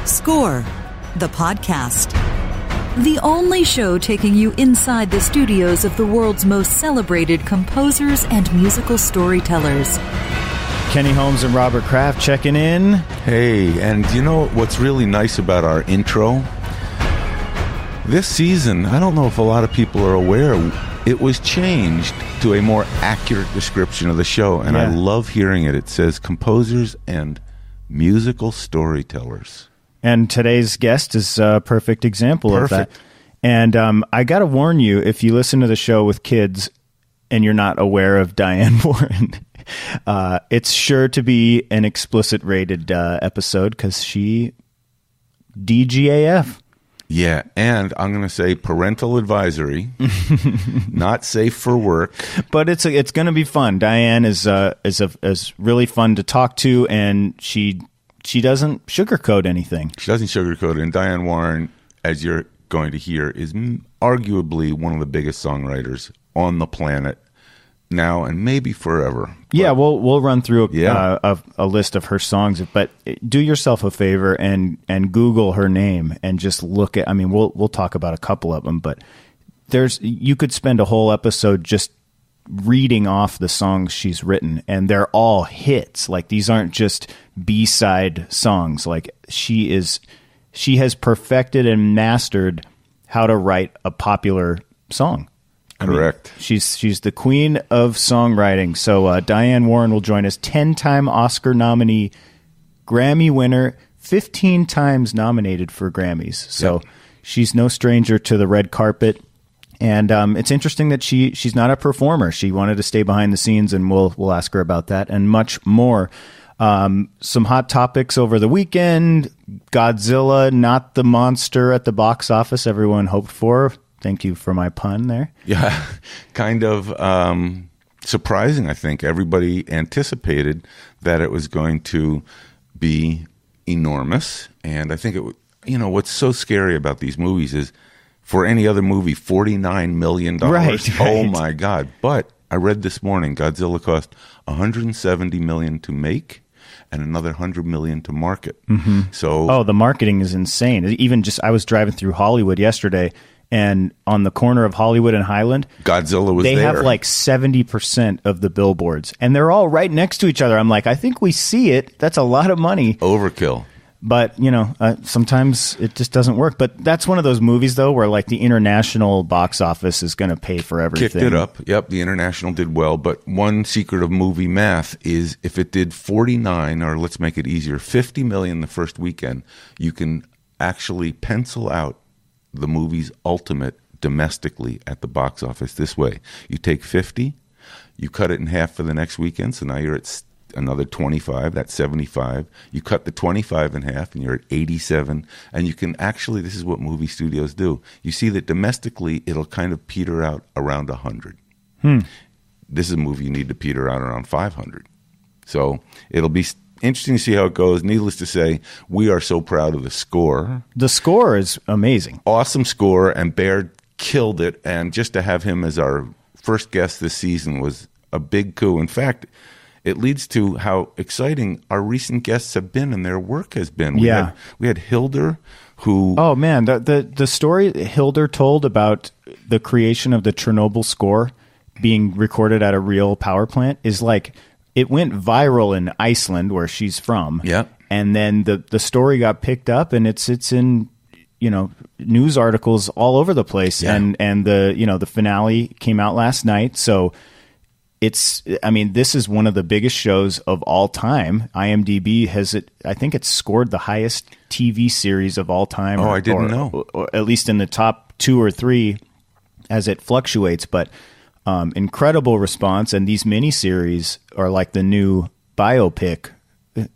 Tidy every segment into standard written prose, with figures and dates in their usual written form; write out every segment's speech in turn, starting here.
Score, the podcast. The only show taking you inside the studios of the world's most celebrated composers and musical storytellers. Kenny Holmes and Robert Kraft checking in. Hey, and you know what's really nice about our intro? This season, I don't know if a lot of people are aware, it was changed to a more accurate description of the show, and I love hearing it. It says composers and musical storytellers. And today's guest is a perfect example of that. And I got to warn you, if you listen to the show with kids and you're not aware of Diane Warren, it's sure to be an explicit rated episode because she DGAF. Yeah, and I'm going to say parental advisory, not safe for work. But it's going to be fun. Diane is really fun to talk to, and she doesn't sugarcoat anything. She doesn't sugarcoat it. And Diane Warren, as you're going to hear, is arguably one of the biggest songwriters on the planet now and maybe forever. Yeah, we'll run through a list of her songs, but do yourself a favor and Google her name and just look at. I mean, we'll talk about a couple of them, but you could spend a whole episode just reading off the songs she's written, and they're all hits. Like, these aren't just B-side songs. Like, she has perfected and mastered how to write a popular song. Correct. She's the queen of songwriting. So Diane Warren will join us. 10-time Oscar nominee, Grammy winner, 15 times nominated for Grammys. So she's no stranger to the red carpet. And it's interesting that she's not a performer. She wanted to stay behind the scenes, and we'll ask her about that and much more. Some hot topics over the weekend. Godzilla, not the monster at the box office everyone hoped for. Thank you for my pun there. Yeah, kind of surprising, I think. Everybody anticipated that it was going to be enormous. And I think what's so scary about these movies is, for any other movie, $49 million. Right. Oh, my God. But I read this morning, Godzilla cost $170 million to make and another $100 million to market. Mm-hmm. So, the marketing is insane. Even I was driving through Hollywood yesterday, and on the corner of Hollywood and Highland, Godzilla was there. They have like 70% of the billboards, and they're all right next to each other. I'm like, I think we see it. That's a lot of money. Overkill. But, sometimes it just doesn't work. But that's one of those movies, though, where like the international box office is going to pay for everything. Kicked it up. Yep, the international did well. But one secret of movie math is if it did 49, or let's make it easier, 50 million the first weekend, you can actually pencil out the movie's ultimate domestically at the box office this way. You take 50, you cut it in half for the next weekend, so now you're at another 25, that's 75. You cut the 25 in half and you're at 87. And you can actually, this is what movie studios do. You see that domestically, it'll kind of peter out around 100. This is a movie you need to peter out around 500. So it'll be interesting to see how it goes. Needless to say, we are so proud of the score. The score is amazing. Awesome score, and Baird killed it. And just to have him as our first guest this season was a big coup. In fact, it leads to how exciting our recent guests have been and their work has been. We had Hildur, who... Oh, man, the story Hildur told about the creation of the Chernobyl score being recorded at a real power plant is like... It went viral in Iceland, where she's from. Yeah. And then the story got picked up, and it's in news articles all over the place. Yeah. And the finale came out last night, so... this is one of the biggest shows of all time. IMDb I think it's scored the highest TV series of all time. Oh, I didn't know. Or at least in the top 2 or 3 as it fluctuates. But incredible response. And these miniseries are like the new biopic.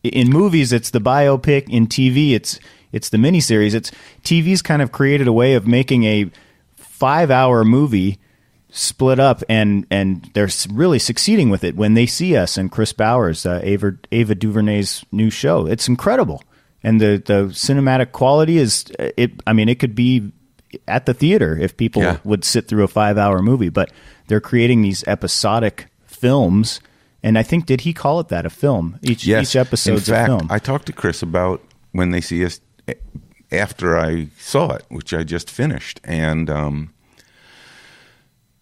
In movies, it's the biopic. In TV, it's the miniseries. TV's kind of created a way of making a 5-hour movie split up, and they're really succeeding with it. When They See Us and Chris Bowers, Ava DuVernay's new show, it's incredible. And the cinematic quality it could be at the theater if people would sit through a 5-hour movie, but they're creating these episodic films. And I think, did he call it that, a film? Each episode's a film. I talked to Chris about When They See Us after I saw it, which I just finished. And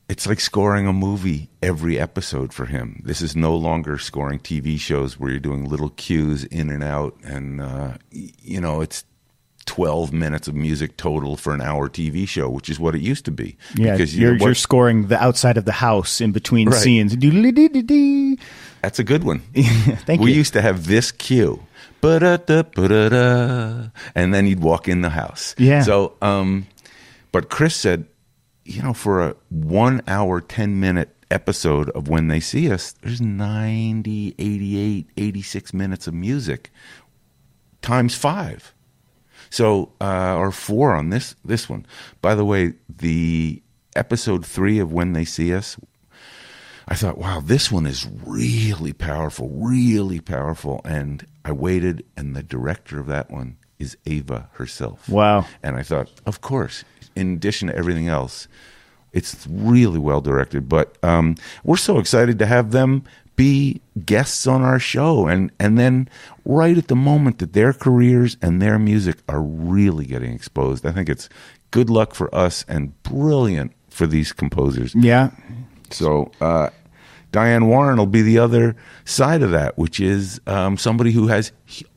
it's like scoring a movie every episode for him. This is no longer scoring TV shows where you're doing little cues in and out. And, it's 12 minutes of music total for an hour TV show, which is what it used to be. Yeah, because you're scoring the outside of the house in between Right. scenes. That's a good one. Thank you. We used to have this cue. Ba-da-da, ba-da-da, and then you'd walk in the house. Yeah. So, but Chris said, for a 1 hour, 10-minute episode of When They See Us, there's 90, 88, 86 minutes of music times 5. So, or 4 on this one. By the way, the episode 3 of When They See Us, I thought, wow, this one is really powerful. And I waited, and the director of that one is Ava herself. Wow. And I thought, of course, in addition to everything else, it's really well directed. But we're so excited to have them be guests on our show. And then right at the moment that their careers and their music are really getting exposed, I think it's good luck for us and brilliant for these composers. Yeah. So Diane Warren will be the other side of that, which is somebody who has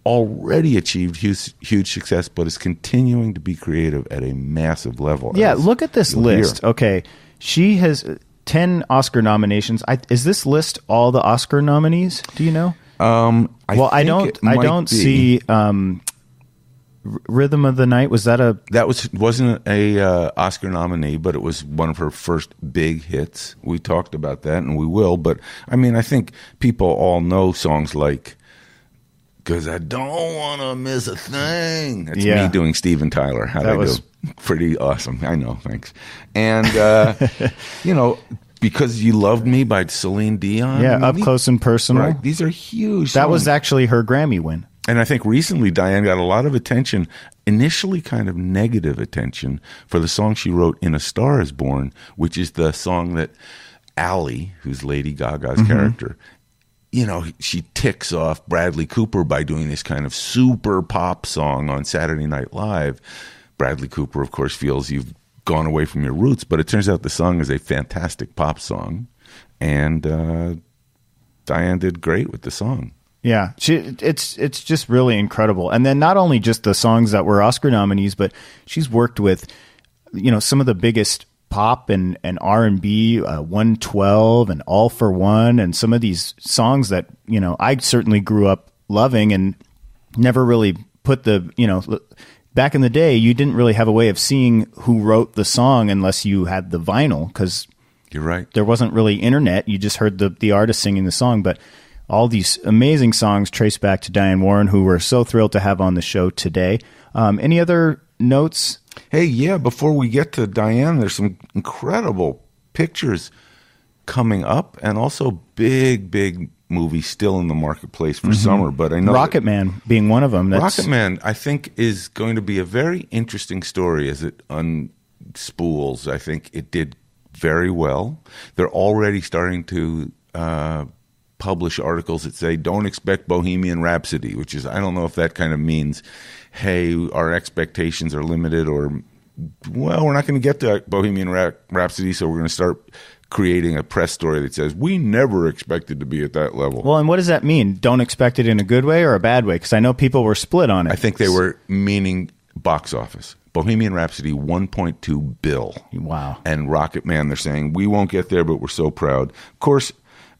already achieved huge success, but is continuing to be creative at a massive level. Yeah, look at this list. Hear. Okay, she has 10 Oscar nominations. Is this list all the Oscar nominees? Do you know? I don't see Rhythm of the Night. Wasn't a Oscar nominee, but it was one of her first big hits. We talked about that, and we will. But I think people all know songs like "'Cause I Don't Want to Miss a Thing." That's me doing Steven Tyler. How'd I do? Pretty awesome. I know. Thanks. And "Because You Loved Me" by Celine Dion. Yeah, Up Close and Personal. Right. These are huge. That songs. was actually her Grammy win. And I think recently Diane got a lot of attention, initially kind of negative attention, for the song she wrote in A Star Is Born, which is the song that Allie, who's Lady Gaga's character, she ticks off Bradley Cooper by doing this kind of super pop song on Saturday Night Live. Bradley Cooper, of course, feels you've gone away from your roots, but it turns out the song is a fantastic pop song, and Diane did great with the song. Yeah, it's just really incredible. And then not only just the songs that were Oscar nominees, but she's worked with, some of the biggest pop and R&B, 112 and All for One, and some of these songs that, I certainly grew up loving and never really put back in the day, you didn't really have a way of seeing who wrote the song unless you had the vinyl, because you're right, there wasn't really internet. You just heard the artist singing the song. But all these amazing songs trace back to Diane Warren, who we're so thrilled to have on the show today. Any other notes? Hey, yeah, before we get to Diane, there's some incredible pictures coming up, and also big movies still in the marketplace for summer. But I know Rocket Man being one of them. Rocket Man, I think, is going to be a very interesting story as it unspools. I think it did very well. They're already starting to publish articles that say, don't expect Bohemian Rhapsody, which is, I don't know if that kind of means, hey, our expectations are limited, or, well, we're not going to get to Bohemian Rhapsody, so we're going to start creating a press story that says, we never expected to be at that level. Well, and what does that mean? Don't expect it in a good way or a bad way? Because I know people were split on it. I think they were meaning box office. Bohemian Rhapsody, $1.2 billion. Wow. And Rocket Man, they're saying, we won't get there, but we're so proud. Of course,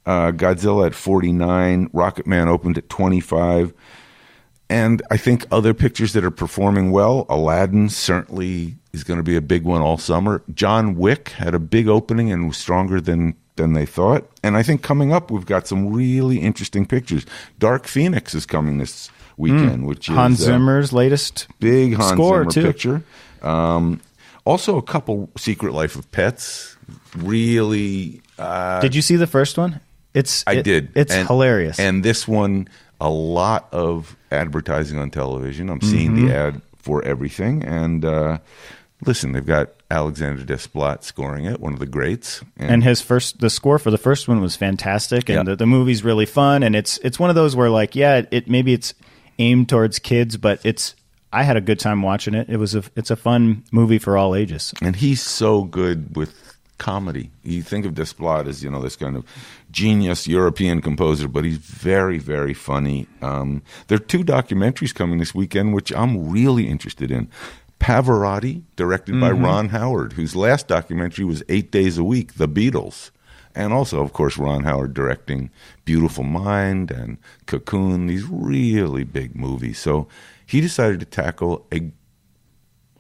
Godzilla at 49, Rocket Man opened at 25. And I think other pictures that are performing well, Aladdin certainly is going to be a big one all summer. John Wick had a big opening and was stronger than they thought. And I think coming up, we've got some really interesting pictures. Dark Phoenix is coming this weekend, which is Hans Zimmer's latest big Hans score Zimmer too. picture. Also, a couple Secret Life of Pets. Really, did you see the first one? I did. It's hilarious. And this one, a lot of advertising on television. I'm seeing the ad for everything. And listen, they've got Alexander Desplat scoring it, one of the greats. And the score for the first one was fantastic, and the movie's really fun. And it's one of those where, like, maybe it's aimed towards kids, but it's I had a good time watching it. It's a fun movie for all ages. And he's so good with comedy. You think of Desplat as, this kind of genius European composer, but he's very, very funny. There are 2 documentaries coming this weekend, which I'm really interested in. Pavarotti, directed by Ron Howard, whose last documentary was 8 Days a Week, The Beatles. And also, of course, Ron Howard directing Beautiful Mind and Cocoon, these really big movies. So he decided to tackle a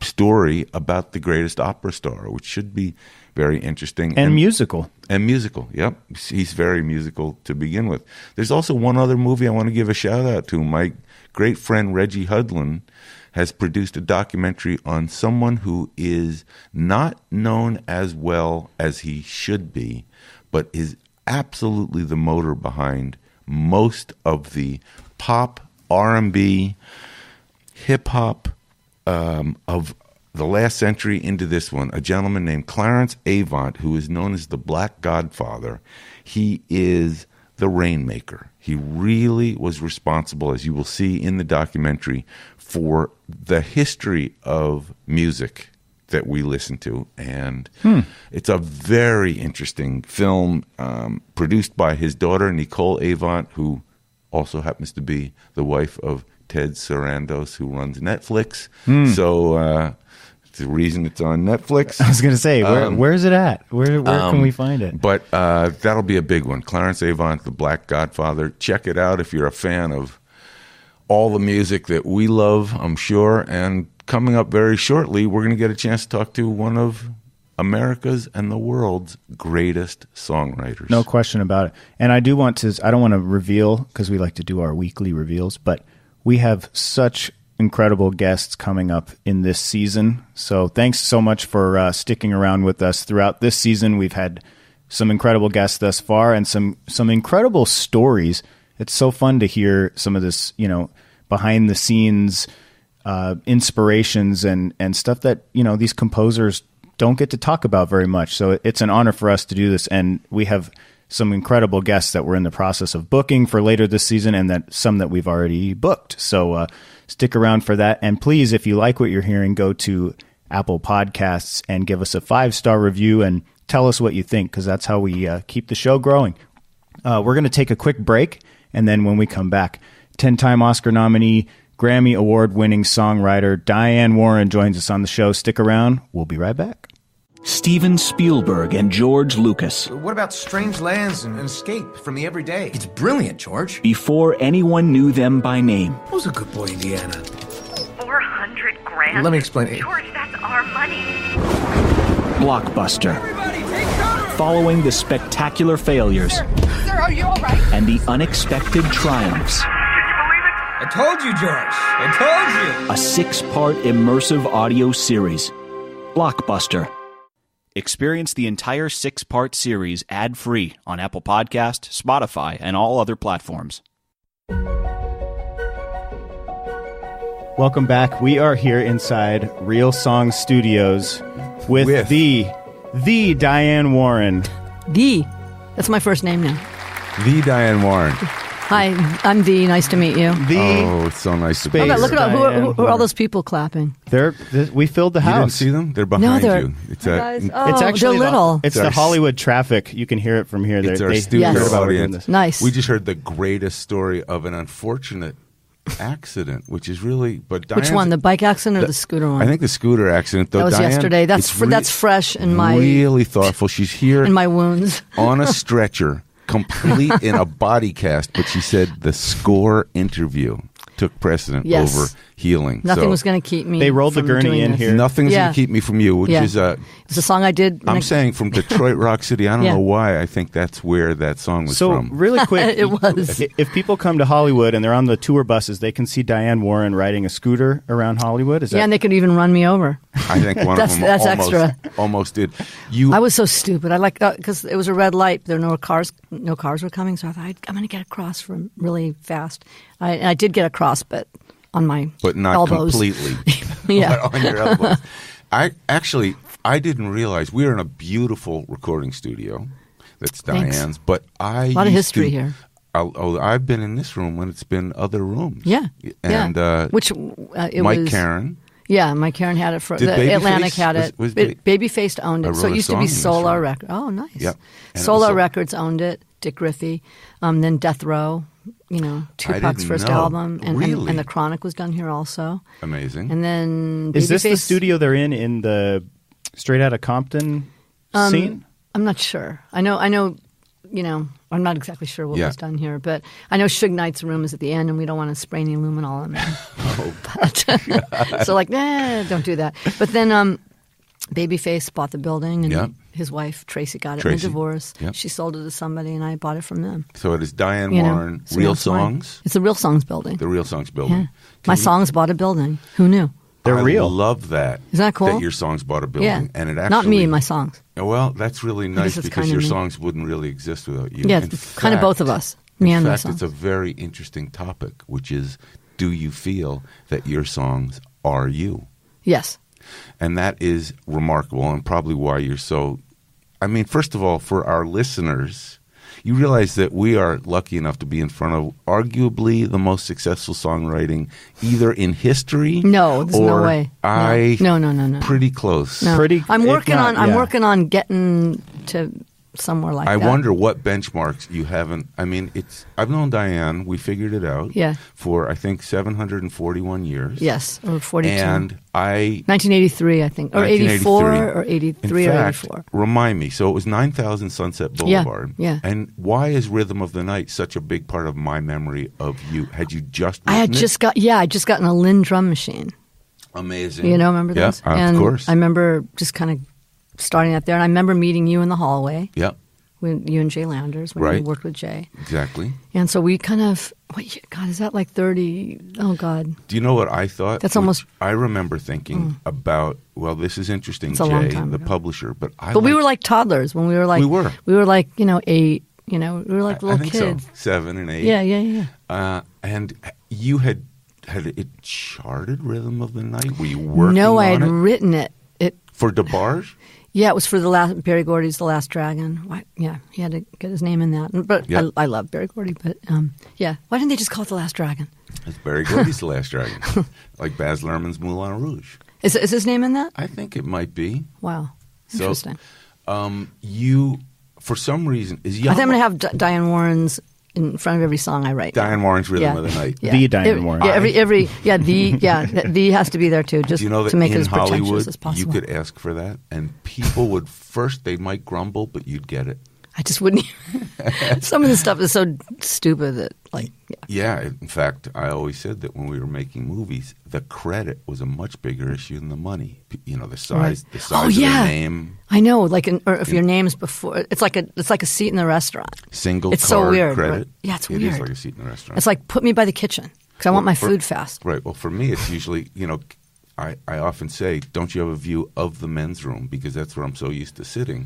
story about the greatest opera star, which should be very interesting. And musical. And musical, yep. He's very musical to begin with. There's also one other movie I want to give a shout-out to. My great friend Reggie Hudlin has produced a documentary on someone who is not known as well as he should be, but is absolutely the motor behind most of the pop, R&B, hip-hop of the last century into this one. A gentleman named Clarence Avant, who is known as the Black Godfather. He is the Rainmaker. He really was responsible, as you will see in the documentary, for the history of music that we listen to. And it's a very interesting film produced by his daughter, Nicole Avant, who also happens to be the wife of Ted Sarandos, who runs Netflix. So it's the reason it's on Netflix. I was going to say, where is it at? Where can we find it? But that'll be a big one. Clarence Avant, the Black Godfather. Check it out if you're a fan of all the music that we love, I'm sure. And coming up very shortly, we're going to get a chance to talk to one of America's and the world's greatest songwriters. No question about it. And I don't want to reveal, because we like to do our weekly reveals, but we have such incredible guests coming up in this season. So thanks so much for sticking around with us throughout this season. We've had some incredible guests thus far and some incredible stories. It's so fun to hear some of this, behind the scenes inspirations and stuff that, these composers don't get to talk about very much. So it's an honor for us to do this. And we have some incredible guests that we're in the process of booking for later this season, and some that we've already booked. So stick around for that. And please, if you like what you're hearing, go to Apple Podcasts and give us a 5-star review and tell us what you think, because that's how we keep the show growing. We're going to take a quick break, and then when we come back, 10-time Oscar nominee, Grammy Award-winning songwriter Diane Warren joins us on the show. Stick around. We'll be right back. Steven Spielberg and George Lucas. What about Strange Lands and Escape from the Everyday? It's brilliant, George. Before anyone knew them by name. Who's a good boy, Indiana? 400 grand? Let me explain it. George, that's our money. Blockbuster. Everybody, take cover! Following the spectacular failures. Sir, are you all right? And the unexpected triumphs. I told you, George. I told you. A 6-part immersive audio series. Blockbuster. Experience the entire 6-part series ad-free on Apple Podcast, Spotify, and all other platforms. Welcome back. We are here inside Real Song Studios with the Diane Warren. That's my first name now. The Diane Warren. Hi, I'm Dee. Nice to meet you. It's so nice to be Space here. Look at who are all those people clapping? We filled the You didn't house. see them? They're behind you. It's guys, It's actually they're little. It's the Hollywood traffic. You can hear it from here. It's our They studio heard about audience. this. Nice. We just heard the greatest story of an unfortunate accident, which is really. But Which one? The bike accident or the scooter one? I think the scooter accident. Though that was Diane, yesterday. That's fresh in my really thoughtful. She's here in my wounds. on a stretcher, complete in a body cast. But she said the score interview took precedent over healing. Nothing was going to keep me. They rolled the from gurney doing in this. here. Nothing's going to keep me from you, which is it's a song I did. I'm saying from Detroit Rock City. I don't know why. I think that's where that song was from. So really quick, It was. If people come to Hollywood and they're on the tour buses, they can see Diane Warren riding a scooter around Hollywood. Is that? Yeah, and they could even run me over. I think one of them almost did. I was so stupid. I because it was a red light. There were no cars were coming, so I thought I'm going to get across from really fast. I did get across, but on my not elbows. Completely. Yeah, but on your elbows. I didn't realize we were in a beautiful recording studio. That's Diane's, but a lot of history here. I've been in this room when it's been other rooms. Yeah. And which it Mike was, Karen. Yeah, Mike Karen had it for Did the Atlantic Babyface- had it. was Babyface owned I it. So wrote it a used to song be in this Solar room. Records. Oh, nice. Yep. And it Solar was Records owned it. Dick Griffey. Then Death Row. Tupac's didn't first know. album, and Really? the Chronic was done here also. Amazing. And then Is this the Babyface- studio they're in the Straight Outta Compton scene? I'm not sure. I know. I'm not exactly sure what Yeah. was done here, but I know Suge Knight's room is at the end, and we don't want to spray any luminol in there. So don't do that. But then Babyface bought the building, and Yep. his wife Tracy got it in Tracy. a divorce. Yep. She sold it to somebody, and I bought it from them. So it is Diane You know, Warren, so Real that's why. Songs, It's a Real Songs building. the Real Songs building. Yeah. Can My you- songs bought a building. Who knew? They're I real. love that. Isn't that cool? That your songs bought a building, Yeah, and it actually not me, my songs. Well, that's really nice is because kinda your me. songs wouldn't really exist without you. Yeah, In kind of fact- both of us. Me In and my fact, songs. it's a very interesting topic, which is, do you feel that your songs are you? Yes. And that is remarkable, and probably why you're so. I mean, first of all, for our listeners, you realize that we are lucky enough to be in front of arguably the most successful songwriting either in history. No, there's no or way. No. Pretty close. No. Pretty- I'm if working not, on. I'm yeah. working on getting to somewhere like I that. wonder what benchmarks you haven't. I mean, I've known Diane. We figured it out. Yeah. For I think 741 years. Yes, or 42. And 1983, I think, or 84, 1983. or 83, in or fact, 84. remind me. So it was 9,000 Sunset Boulevard. yeah. And why is Rhythm of the Night such a big part of my memory of you? Had you just? I had written it? I just gotten a Lynn drum machine. Amazing. Remember Yeah, those? of And course. I remember just kind of starting out there, and I remember meeting you in the hallway. Yeah. When you and Jay Landers, when Right. you worked with Jay. Exactly. And so we kind of, God, is that like 30? Oh, God. Do you know what I thought? That's almost- I remember thinking about. Well, this is interesting, It's a long Jay, time the ago. publisher. But We were like toddlers when we were like. We were. We were like, 8. We were like little I think kids. so. 7 and 8. Yeah. And you had it charted Rhythm of the Night? Were you working No, I on had it? written it. For DeBarge? Yeah, it was for Barry Gordy's The Last Dragon. Yeah, he had to get his name in that. But Yeah. I love Barry Gordy. But yeah, why didn't they just call it The Last Dragon? It's Barry Gordy's The Last Dragon. Like Baz Luhrmann's Moulin Rouge. Is his name in that? I think it might be. Wow, So, interesting. You, for some reason, is I think I'm going to have Diane Warren's in front of every song I write. Diane Warren's Rhythm Yeah. of the Night. Yeah. The Diane Warren. Yeah, the has to be there too, just Do you know that to make in it as pretentious Hollywood as you possible. could ask for that, and people would first they might grumble, but you'd get it. I just wouldn't. Some of the stuff is so stupid that, Yeah, in fact, I always said that when we were making movies, the credit was a much bigger issue than the money. The size, Right. the size of the name, I know. Or if your name's before, it's like a seat in the restaurant. single It's so card weird, credit. right? Yeah, it's It weird. is like a seat in the restaurant. It's like put me by the kitchen because I want my for- food fast. Right. Well, for me, it's usually, I often say, don't you have a view of the men's room? Because that's where I'm so used to sitting.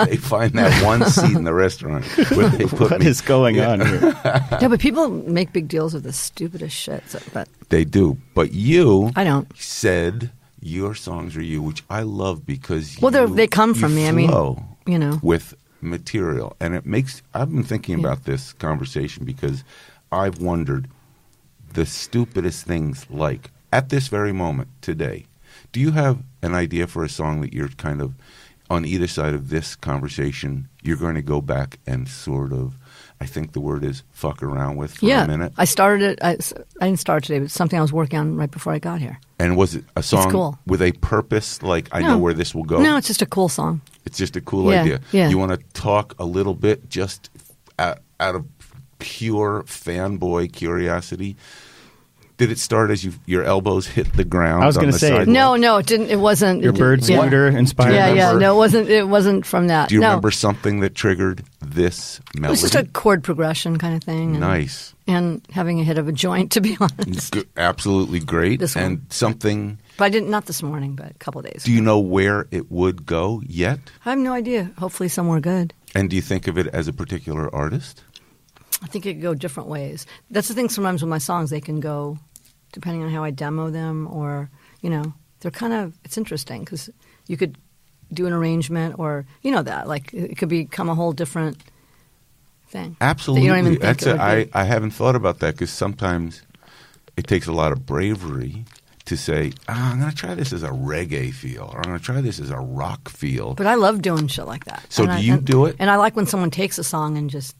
They find that one seat in the restaurant where they put What me. is going on here? Yeah, but people make big deals of the stupidest shit. But They do. But you I don't. said your songs are you, which I love because Well, they come you from me. I mean, flow with with material. And it makes – I've been thinking about this conversation because I've wondered the stupidest things like – at this very moment today, do you have an idea for a song that you're kind of on either side of this conversation you're going to go back and sort of, I think the word is fuck around with for a minute? I started it. I didn't start today, but it's something I was working on right before I got here. And was it a song cool. with a purpose, like I know where this will go? No, it's just a cool song. It's just a cool Yeah, idea. yeah. You want to talk a little bit just out of pure fanboy curiosity? Did it start as your elbows hit the ground? I was going gonna to say- No, it didn't. It wasn't. Your bird scooter inspired. Yeah. remember- No, it wasn't from that. Do you no. remember something that triggered this It melody? was just a chord progression kind of thing. And, Nice. And having a hit of a joint, to be honest. Absolutely great. This one. And something. But I didn't. Not this morning, but a couple of days. Do you know where it would go yet? I have no idea. Hopefully, somewhere good. And do you think of it as a particular artist? I think it could go different ways. That's the thing. Sometimes with my songs, they can go, depending on how I demo them, or they're kind of. It's interesting because you could do an arrangement, or that, like it could become a whole different thing. Absolutely. That you don't even think That's it would be. I haven't thought about that because sometimes it takes a lot of bravery to say, I'm going to try this as a reggae feel, or I'm going to try this as a rock feel. But I love doing shit like that. So do you do it? And I like when someone takes a song and just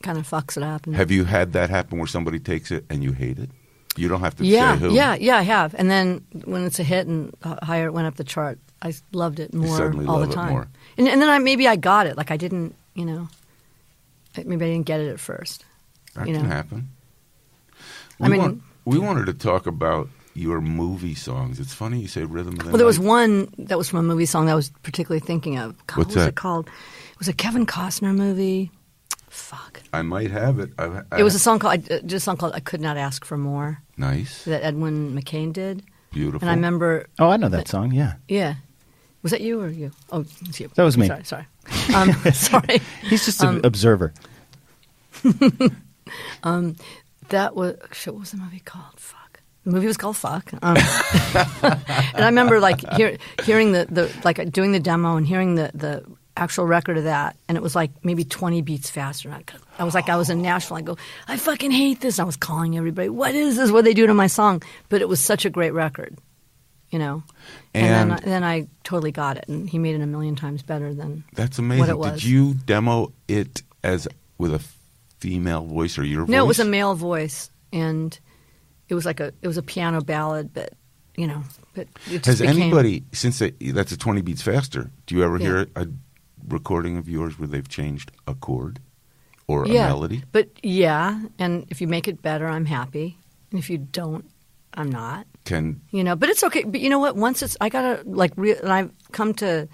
kind of fucks it up. And Have you had that happen where somebody takes it and you hate it? You don't have to yeah, say who. Yeah, I have. And then when it's a hit and higher it went up the chart, I loved it more suddenly all love the it time. more. And then maybe I got it. Like I didn't, maybe I didn't get it at first. That can happen. We We wanted to talk about your movie songs. It's funny you say Rhythm of the Well, there was Night. one that was from a movie song that I was particularly thinking of. God, What's what was that? it called? It was a Kevin Costner movie. Fuck. I might have it. It was a song called I Could Not Ask for More Nice. that Edwin McCain did. Beautiful. And I remember, Oh, I know that song. Yeah. yeah. Was that you or you? Oh, it's you. That was me. Sorry. Sorry. He's just an observer. That was, shit, what was the movie called? Fuck. The movie was called Fuck. And I remember like hearing the like doing the demo and hearing the actual record of that, and it was like maybe 20 beats faster. And I was like, I was in Nashville. I go, I fucking hate this. And I was calling everybody, what is this? What they do to my song? But it was such a great record, And then I totally got it, and he made it a million times better than That's amazing. what it was. Did you demo it as with a female voice or your voice? No, it was a male voice, and it was a piano ballad, but but it just Has became, anybody, since that's a 20 beats faster, do you ever Yeah. hear a recording of yours where they've changed a chord or a yeah, melody? But yeah, and if you make it better, I'm happy, and if you don't, I'm not. But it's okay. But you know what? Once it's, I gotta and I've come to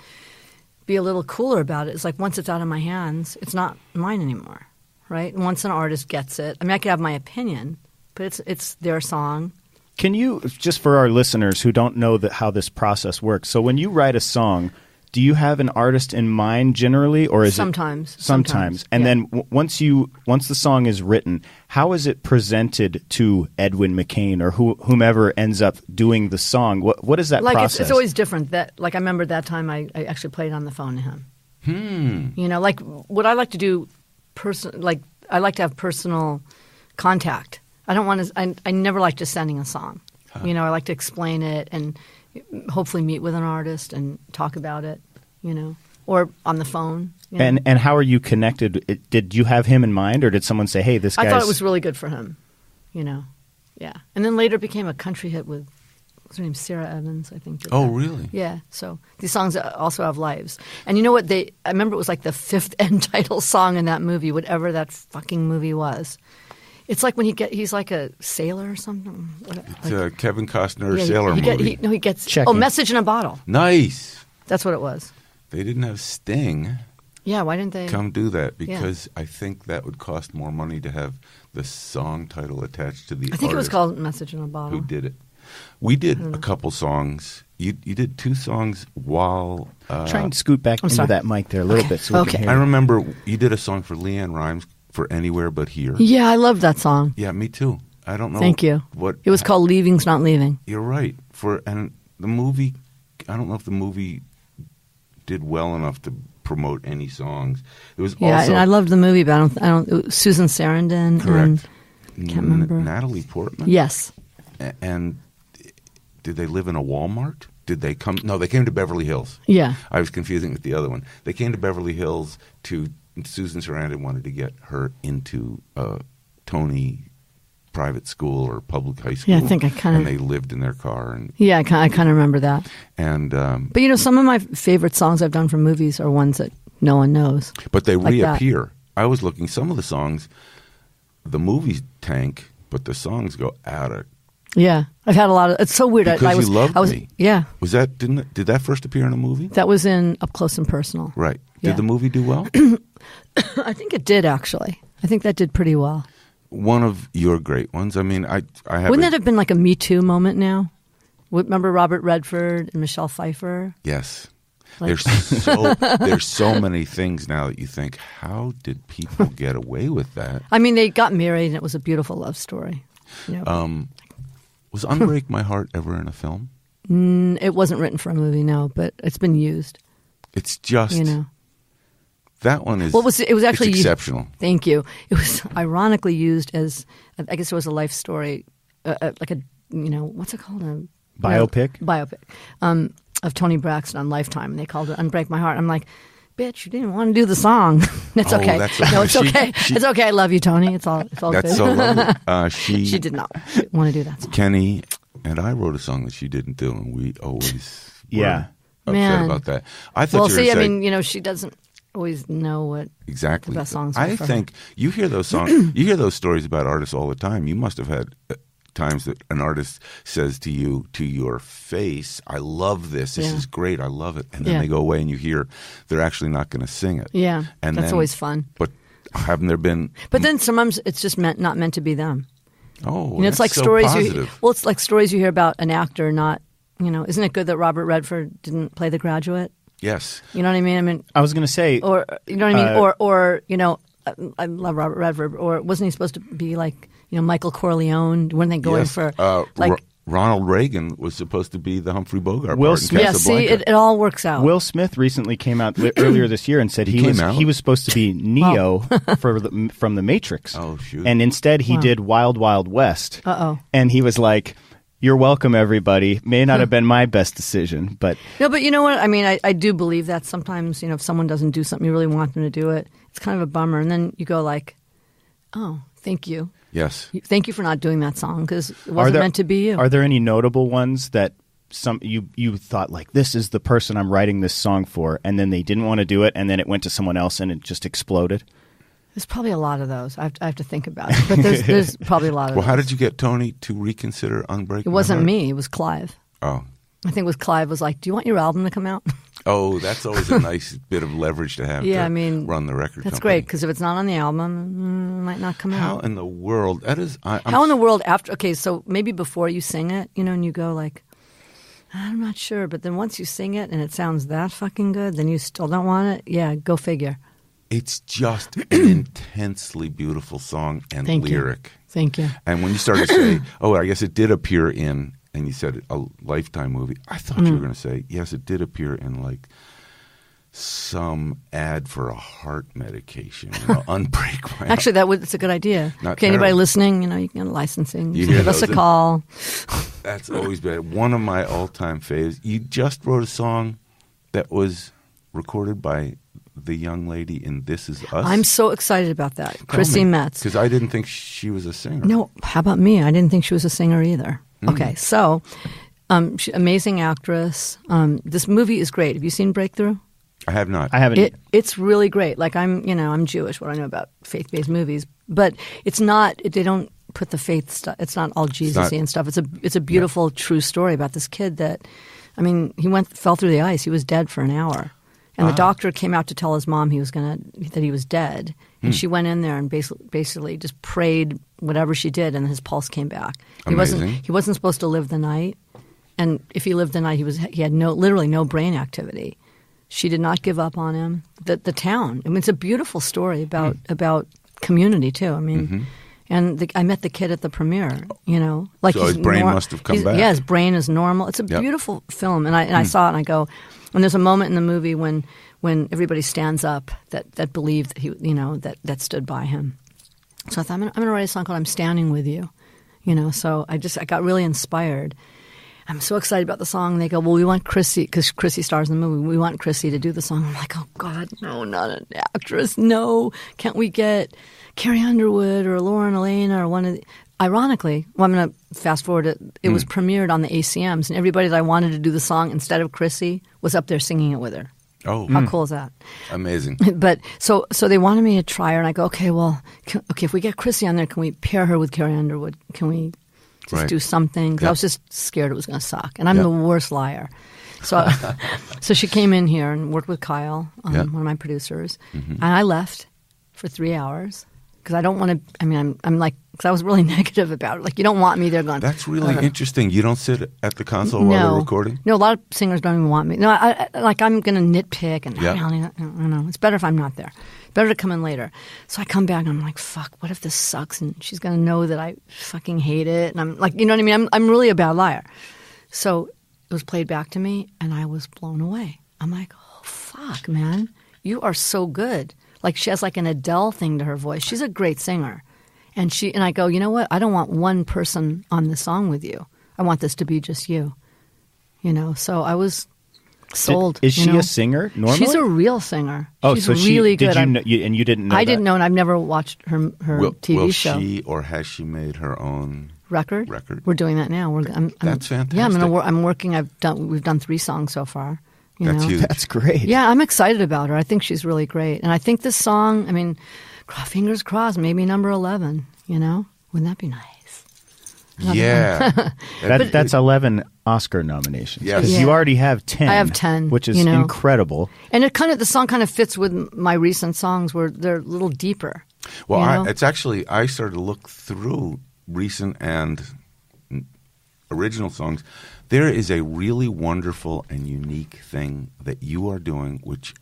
be a little cooler about it. It's like once it's out of my hands, it's not mine anymore, right? And once an artist gets it, I mean, I could have my opinion, but it's their song. Can you, just for our listeners who don't know how this process works, so when you write a song, do you have an artist in mind generally, or is Sometimes. it sometimes? And yeah. then once the song is written, how is it presented to Edwin McCain or whomever ends up doing the song? What is that process? It's always different. That I remember that time I actually played on the phone to him. Like what I like to do, I like to have personal contact. I don't want to. I never like just sending a song. I like to explain it and hopefully meet with an artist and talk about it. Or on the phone. And how are you connected? Did you have him in mind, or did someone say, "Hey, this guy"? I thought it was really good for him. Yeah. And then later it became a country hit with what's her name, Sarah Evans, I think. Oh, really? Yeah. So these songs also have lives. And you know what? I remember it was like the 5th end title song in that movie, whatever that fucking movie was. It's like when he's like a sailor or something. It's a Kevin Costner sailor movie. He gets Checking. Message in a Bottle. Nice. That's what it was. They didn't have Sting Yeah, why didn't they? come do that because I think that would cost more money to have the song title attached to the I think it was artist called Message in a Bottle. who did it. We did a couple songs. You did 2 songs while Try and scoot back into sorry. that mic there a little bit so we Okay. can hear I you. remember you did a song for Leanne Rimes for Anywhere But Here. Yeah, I love that song. Yeah, me too. I don't know. Thank you. What It was called Leaving's Not Leaving. You're right. And the movie, I don't know if the movie did well enough to promote any songs. It was Yeah, also and I loved the movie, but I don't. It was Susan Sarandon. correct. And, can't remember. Natalie Portman. Yes. And did they live in a Walmart? Did they come? No, they came to Beverly Hills. Yeah. I was confusing with the other one. They came to Beverly Hills Susan Sarandon wanted to get her into Tony private school or public high school. Yeah, I think I kind of. And they lived in their car. And Yeah, I kind of remember that. But some of my favorite songs I've done for movies are ones that no one knows. But they like that. reappear. I was looking. Some of the songs, the movies tank, but the songs go out of. Yeah, I've had a lot of. It's so weird. Because You Loved Me. Yeah. Was that did that first appear in a movie? That was in Up Close and Personal. Right. Yeah. Did the movie do well? I think it did actually. I think that did pretty well. One of your great ones. I mean, I have. Wouldn't that have been like a Me Too moment now? Remember Robert Redford and Michelle Pfeiffer? Yes. Like- There's so many things now that you think, how did people get away with that? I mean, they got married and it was a beautiful love story. Was Unbreak My Heart ever in a film? It wasn't written for a movie, no, but it's been used. It's just That one is. Well, it was actually it's exceptional. Thank you. It was ironically used as, I guess it was a life story, like a, what's it called? Biopic? Biopic of Toni Braxton on Lifetime. And they called it Unbreak My Heart. I'm like, bitch, you didn't want to do the song. It's okay. No, it's okay. It's okay. I love you, Tony. It's all that's good. So lovely. She did not want to do that song. Kenny and I wrote a song that she didn't do, and we always Yeah. were upset about that. I thought Well, you were see, I saying, mean, she doesn't always know what exactly the best songs are I for think you hear those songs, you hear those stories about artists all the time. You must have had times that an artist says to you, to your face, I love this. This is great. I love it. And then they go away and you hear they're actually not going to sing it. Yeah. And that's then, always fun. But haven't there been... But then sometimes it's just not meant to be them. Oh, it's like so stories positive. it's like stories you hear about an actor not, isn't it good that Robert Redford didn't play The Graduate? Yes. You know what I mean? I was going to say... Or, you know what I mean? Or I love Robert Redford. Or wasn't he supposed to be like, Michael Corleone? Weren't they going for Ronald Reagan was supposed to be the Humphrey Bogart Will part in Smith. Yeah, see, Casablanca. it all works out. Will Smith recently came out earlier this year and said he was supposed to be Neo from The Matrix. Oh, shoot. And instead he did Wild Wild West. Uh-oh. And he was like, you're welcome, everybody. May not have been my best decision, but... No, but you know what? I mean, I do believe that sometimes, if someone doesn't do something, you really want them to do it. It's kind of a bummer. And then you go like, oh, thank you. Yes. Thank you for not doing that song because it wasn't meant to be you. Are there any notable ones that you thought like, this is the person I'm writing this song for, and then they didn't want to do it, and then it went to someone else and it just exploded? There's probably a lot of those. I have to think about it. But there's probably a lot of those. Well, how did you get Tony to reconsider Unbreak It wasn't me. It was Clive. Oh. I think it was Clive was like, do you want your album to come out? Oh, that's always a nice bit of leverage to have run the record That's company. great because if it's not on the album, it might not come How out. in the world? That is... How in the world after... Okay, so maybe before you sing it, and you go like, I'm not sure. But then once you sing it and it sounds that fucking good, then you still don't want it? Yeah, go figure. It's just an intensely beautiful song and lyric. Thank you. And when you started to say, oh, I guess it did appear in... And you said a Lifetime movie. I thought you were going to say, yes, it did appear in like some ad for a heart medication. Unbreak my Actually, it's a good idea. Okay, anybody listening, you can get licensing. You Give us a call. That's always been one of my all-time faves. You just wrote a song that was recorded by the young lady in This Is Us. I'm so excited about that. Chrissy Metz. Because I didn't think she was a singer. No, how about me? I didn't think she was a singer either. Okay, so amazing actress. This movie is great. Have you seen Breakthrough? I have not. I haven't. It's really great. Like I'm Jewish. What I know about faith-based movies, but it's not. They don't put the faith stuff. It's not all Jesus-y and stuff. It's a beautiful, true story about this kid that, he fell through the ice. He was dead for an hour, and the doctor came out to tell his mom that he was dead. And she went in there and basically just prayed whatever she did, and his pulse came back. He wasn't supposed to live the night, and if he lived the night, he had literally no brain activity. She did not give up on him. The town. It's a beautiful story about community too. And I met the kid at the premiere. So his brain must have come back. Yeah, his brain is normal. It's a beautiful film, and I saw it, and I go. And there's a moment in the movie when everybody stands up that believed that he, that stood by him. So I thought, I'm going to write a song called "I'm Standing With You," So I got really inspired. I'm so excited about the song. And they go, well, we want Chrissy, because Chrissy stars in the movie. We want Chrissy to do the song. I'm like, oh God, no, not an actress. No, can't we get Carrie Underwood or Lauren Elena or one of the... Ironically, I'm going to fast forward it. It was premiered on the ACMs, and everybody that I wanted to do the song instead of Chrissy was up there singing it with her. Oh, how cool is that? Amazing. But so they wanted me to try her, and I go, okay, well, if we get Chrissy on there, can we pair her with Carrie Underwood? Can we just do something? Because I was just scared it was going to suck, and I'm the worst liar. So, so she came in here and worked with Kyle, one of my producers, and I left for 3 hours. Because I don't want to, I'm like, because I was really negative about it. Like, you don't want me there going. That's really interesting. You don't sit at the console while they're recording? No, a lot of singers don't even want me. No, I'm going to nitpick and I don't know. It's better if I'm not there. Better to come in later. So I come back and I'm like, fuck, what if this sucks? And she's going to know that I fucking hate it. And I'm like, you know what I mean? I'm really a bad liar. So it was played back to me and I was blown away. I'm like, oh, fuck, man. you are so good. Like she has like an Adele thing to her voice. She's a great singer. And I go, you know what? I don't want one person on the song with you. I want this to be just you. So I was sold. Is she a singer normally? She's a real singer. Oh, she's so really good. Did you know, and you didn't know I that? didn't know, and I've never watched her TV show. Will she or has she made her own record? We're doing that now. That's fantastic. Yeah, I'm working. We've done 3 songs so far. That's huge. That's great. Yeah, I'm excited about her. I think she's really great. And I think this song, fingers crossed, maybe number 11, Wouldn't that be nice? Yeah. That's 11 Oscar nominations. Yes. Because you already have 10. I have 10. Which is incredible. And the song kind of fits with my recent songs where they're a little deeper. Well, it's actually, I started to look through recent and original songs. There is a really wonderful and unique thing that you are doing, which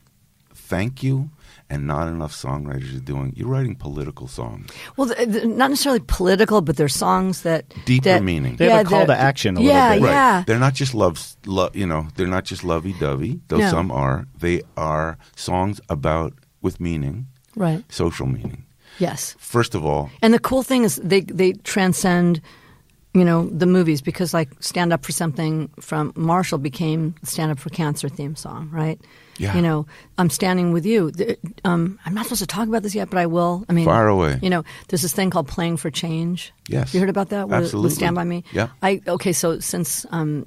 thank you, and not enough songwriters are doing. You're writing political songs. Well, not necessarily political, but they're songs that deeper meaning. They have a call to action a little bit. Right. Yeah. They're not just they're not just lovey-dovey, though some are. They are songs with meaning, right? Social meaning. Yes. First of all, and the cool thing is they transcend, the movies, because like Stand Up for Something from Marshall became Stand Up for Cancer theme song, right? Yeah. I'm Standing With You. I'm not supposed to talk about this yet, but I will. Far away. There's this thing called Playing for Change. Yes. You heard about that? Absolutely. With Stand By Me? Yeah. So since, the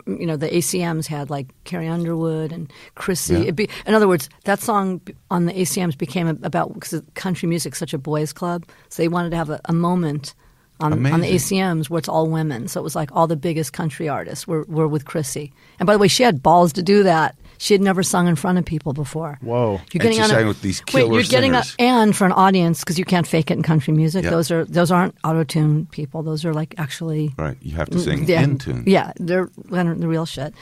ACMs had like Carrie Underwood and Chrissy. Yeah. In other words, that song on the ACMs became about, because country music's such a boys' club, so they wanted to have a moment on the ACMs where it's all women. So it was like all the biggest country artists were with Chrissy. And by the way, she had balls to do that. She had never sung in front of people before. Whoa! She sang with these killer you're getting singers. for an audience, because you can't fake it in country music. Yeah. Those aren't auto-tune people. Those are like actually right. You have to sing in tune. Yeah, they're the real shit.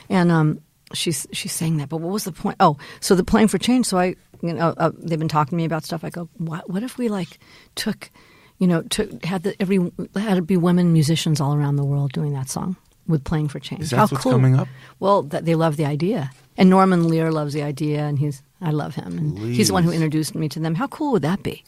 And she's saying that. But what was the point? Oh, so the Playing for Change. So they've been talking to me about stuff. I go, what if we like took. Had to be women musicians all around the world doing that song with Playing for Change. Is that what's coming up? Well, they love the idea, and Norman Lear loves the idea, and I love him, and he's the one who introduced me to them. How cool would that be?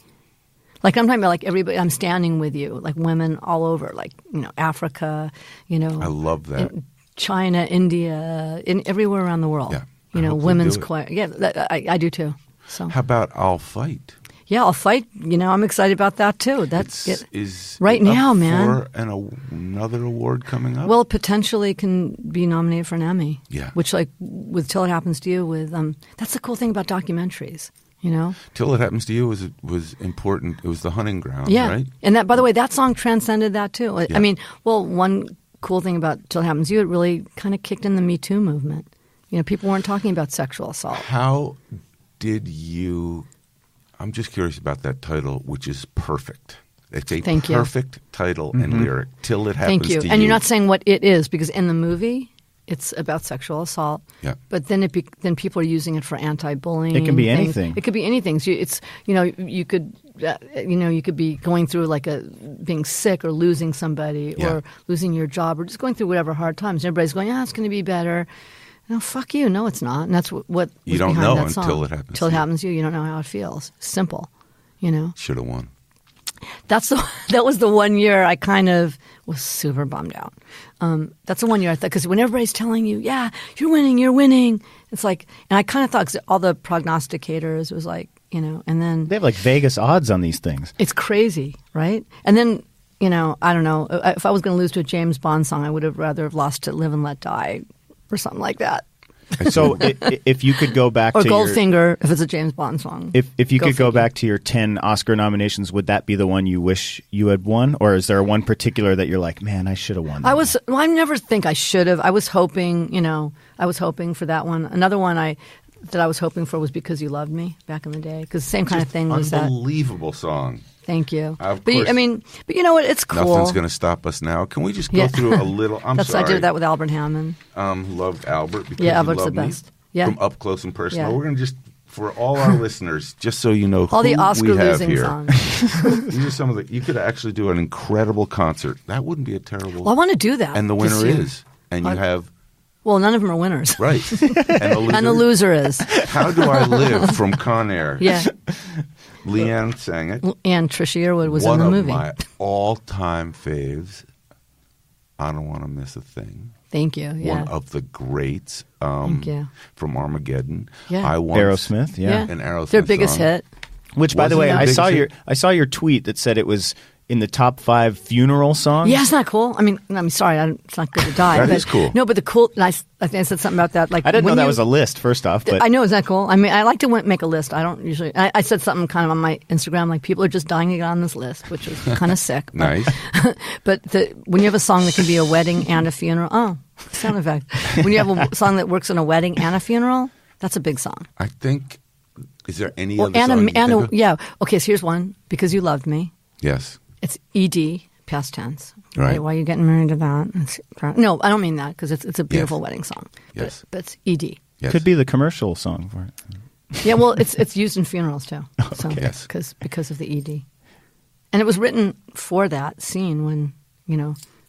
Like I'm talking about, like everybody. I'm Standing With You, like women all over, like Africa. I love that. China, India, everywhere around the world. Yeah, women's choir. Yeah, I do too. So how about I'll Fight? Yeah, I'll Fight. I'm excited about that too. Is right now, man. For another award coming up? Well, potentially can be nominated for an Emmy. Yeah. Which, like, with Till It Happens to You, that's the cool thing about documentaries. Till It Happens to You was important. It was the hunting ground, right? And that, by the way, that song transcended that too. Yeah. One cool thing about Till It Happens to You, it really kind of kicked in the Me Too movement. People weren't talking about sexual assault. How did you? I'm just curious about that title, which is perfect. It's a perfect title and lyric. Till It Happens to You. Thank you. And you're not saying what it is, because in the movie, it's about sexual assault. Yeah. But then then people are using it for anti-bullying. It can be anything. It could be anything. So you could be going through like being sick or losing somebody or losing your job or just going through whatever hard times. Everybody's going, it's going to be better. No, fuck you. No, it's not. And that's what you don't know that song. Until it happens. Till it happens to you. You don't know how it feels. Simple. Should have won. That was the one year I kind of was super bummed out. That's the one year I thought, because when everybody's telling you, yeah, you're winning, it's like, and I kind of thought, because all the prognosticators was like, and then they have like Vegas odds on these things. It's crazy, right? And then, I don't know, if I was going to lose to a James Bond song, I would have rather have lost to Live and Let Die or something like that. So if you could go back or to Goldfinger, if it's a James Bond song. If you could go back to your 10 Oscar nominations, would that be the one you wish you had won? Or is there one particular that you're like, man, I should have won that I never think I should have. I was hoping, for that one. Another one that I was hoping for was Because You Loved Me back in the day. Because the same kind of thing was that. Unbelievable song. Thank you. Of but course, but you know what? It's cool. Nothing's going to stop us now. Can we just go through a little? I'm sorry. I did that with Albert Hammond. Loved Albert because Albert's you loved the best. Me. Yeah. From up close and personal. Yeah. We're going to just, for all our listeners, just so you know all who the Oscar we have losing here. songs. These are some of you could actually do an incredible concert. That wouldn't be a terrible. Well, I want to do that. And the winner is. And you have Well, none of them are winners. Right. And the loser is. How Do I Live from Con Air. Yeah. Leanne sang it. And Trisha Yearwood was in the movie. One of my all-time faves. I Don't Want to Miss a Thing. Thank you. Yeah. One of the greats. Thank you. From Armageddon. Yeah. Aerosmith. Yeah. An Aerosmith Their biggest song. hit. Which, by the way, Wasn't it a big I saw your tweet that said it was in the top 5 funeral songs. Yeah, it's not cool. I mean, I'm sorry, it's not good to die. That is cool. No, but the cool. I think I said something about that. Like I didn't know when that you- was a list. First off, but I know, is that cool? I mean, I like to make a list. I don't usually. I said something kind of on my Instagram, like people are just dying to get on this list, which is kind of sick. But, Nice. But when you have a song that can be a wedding and a funeral, sound effect. When you have a song that works in a wedding and a funeral, that's a big song. I think. Is there any Well, other song you can think of? yeah. Okay, so here's one. Because You Loved Me. Yes. It's ED, past tense. Right. Why are you getting married to that? No, I don't mean that because it's a beautiful wedding song. Yes. But it's ED. Yes. could be the commercial song for it. Yeah, well, it's used in funerals too. So, Yes. because of the ED. And it was written for that scene when,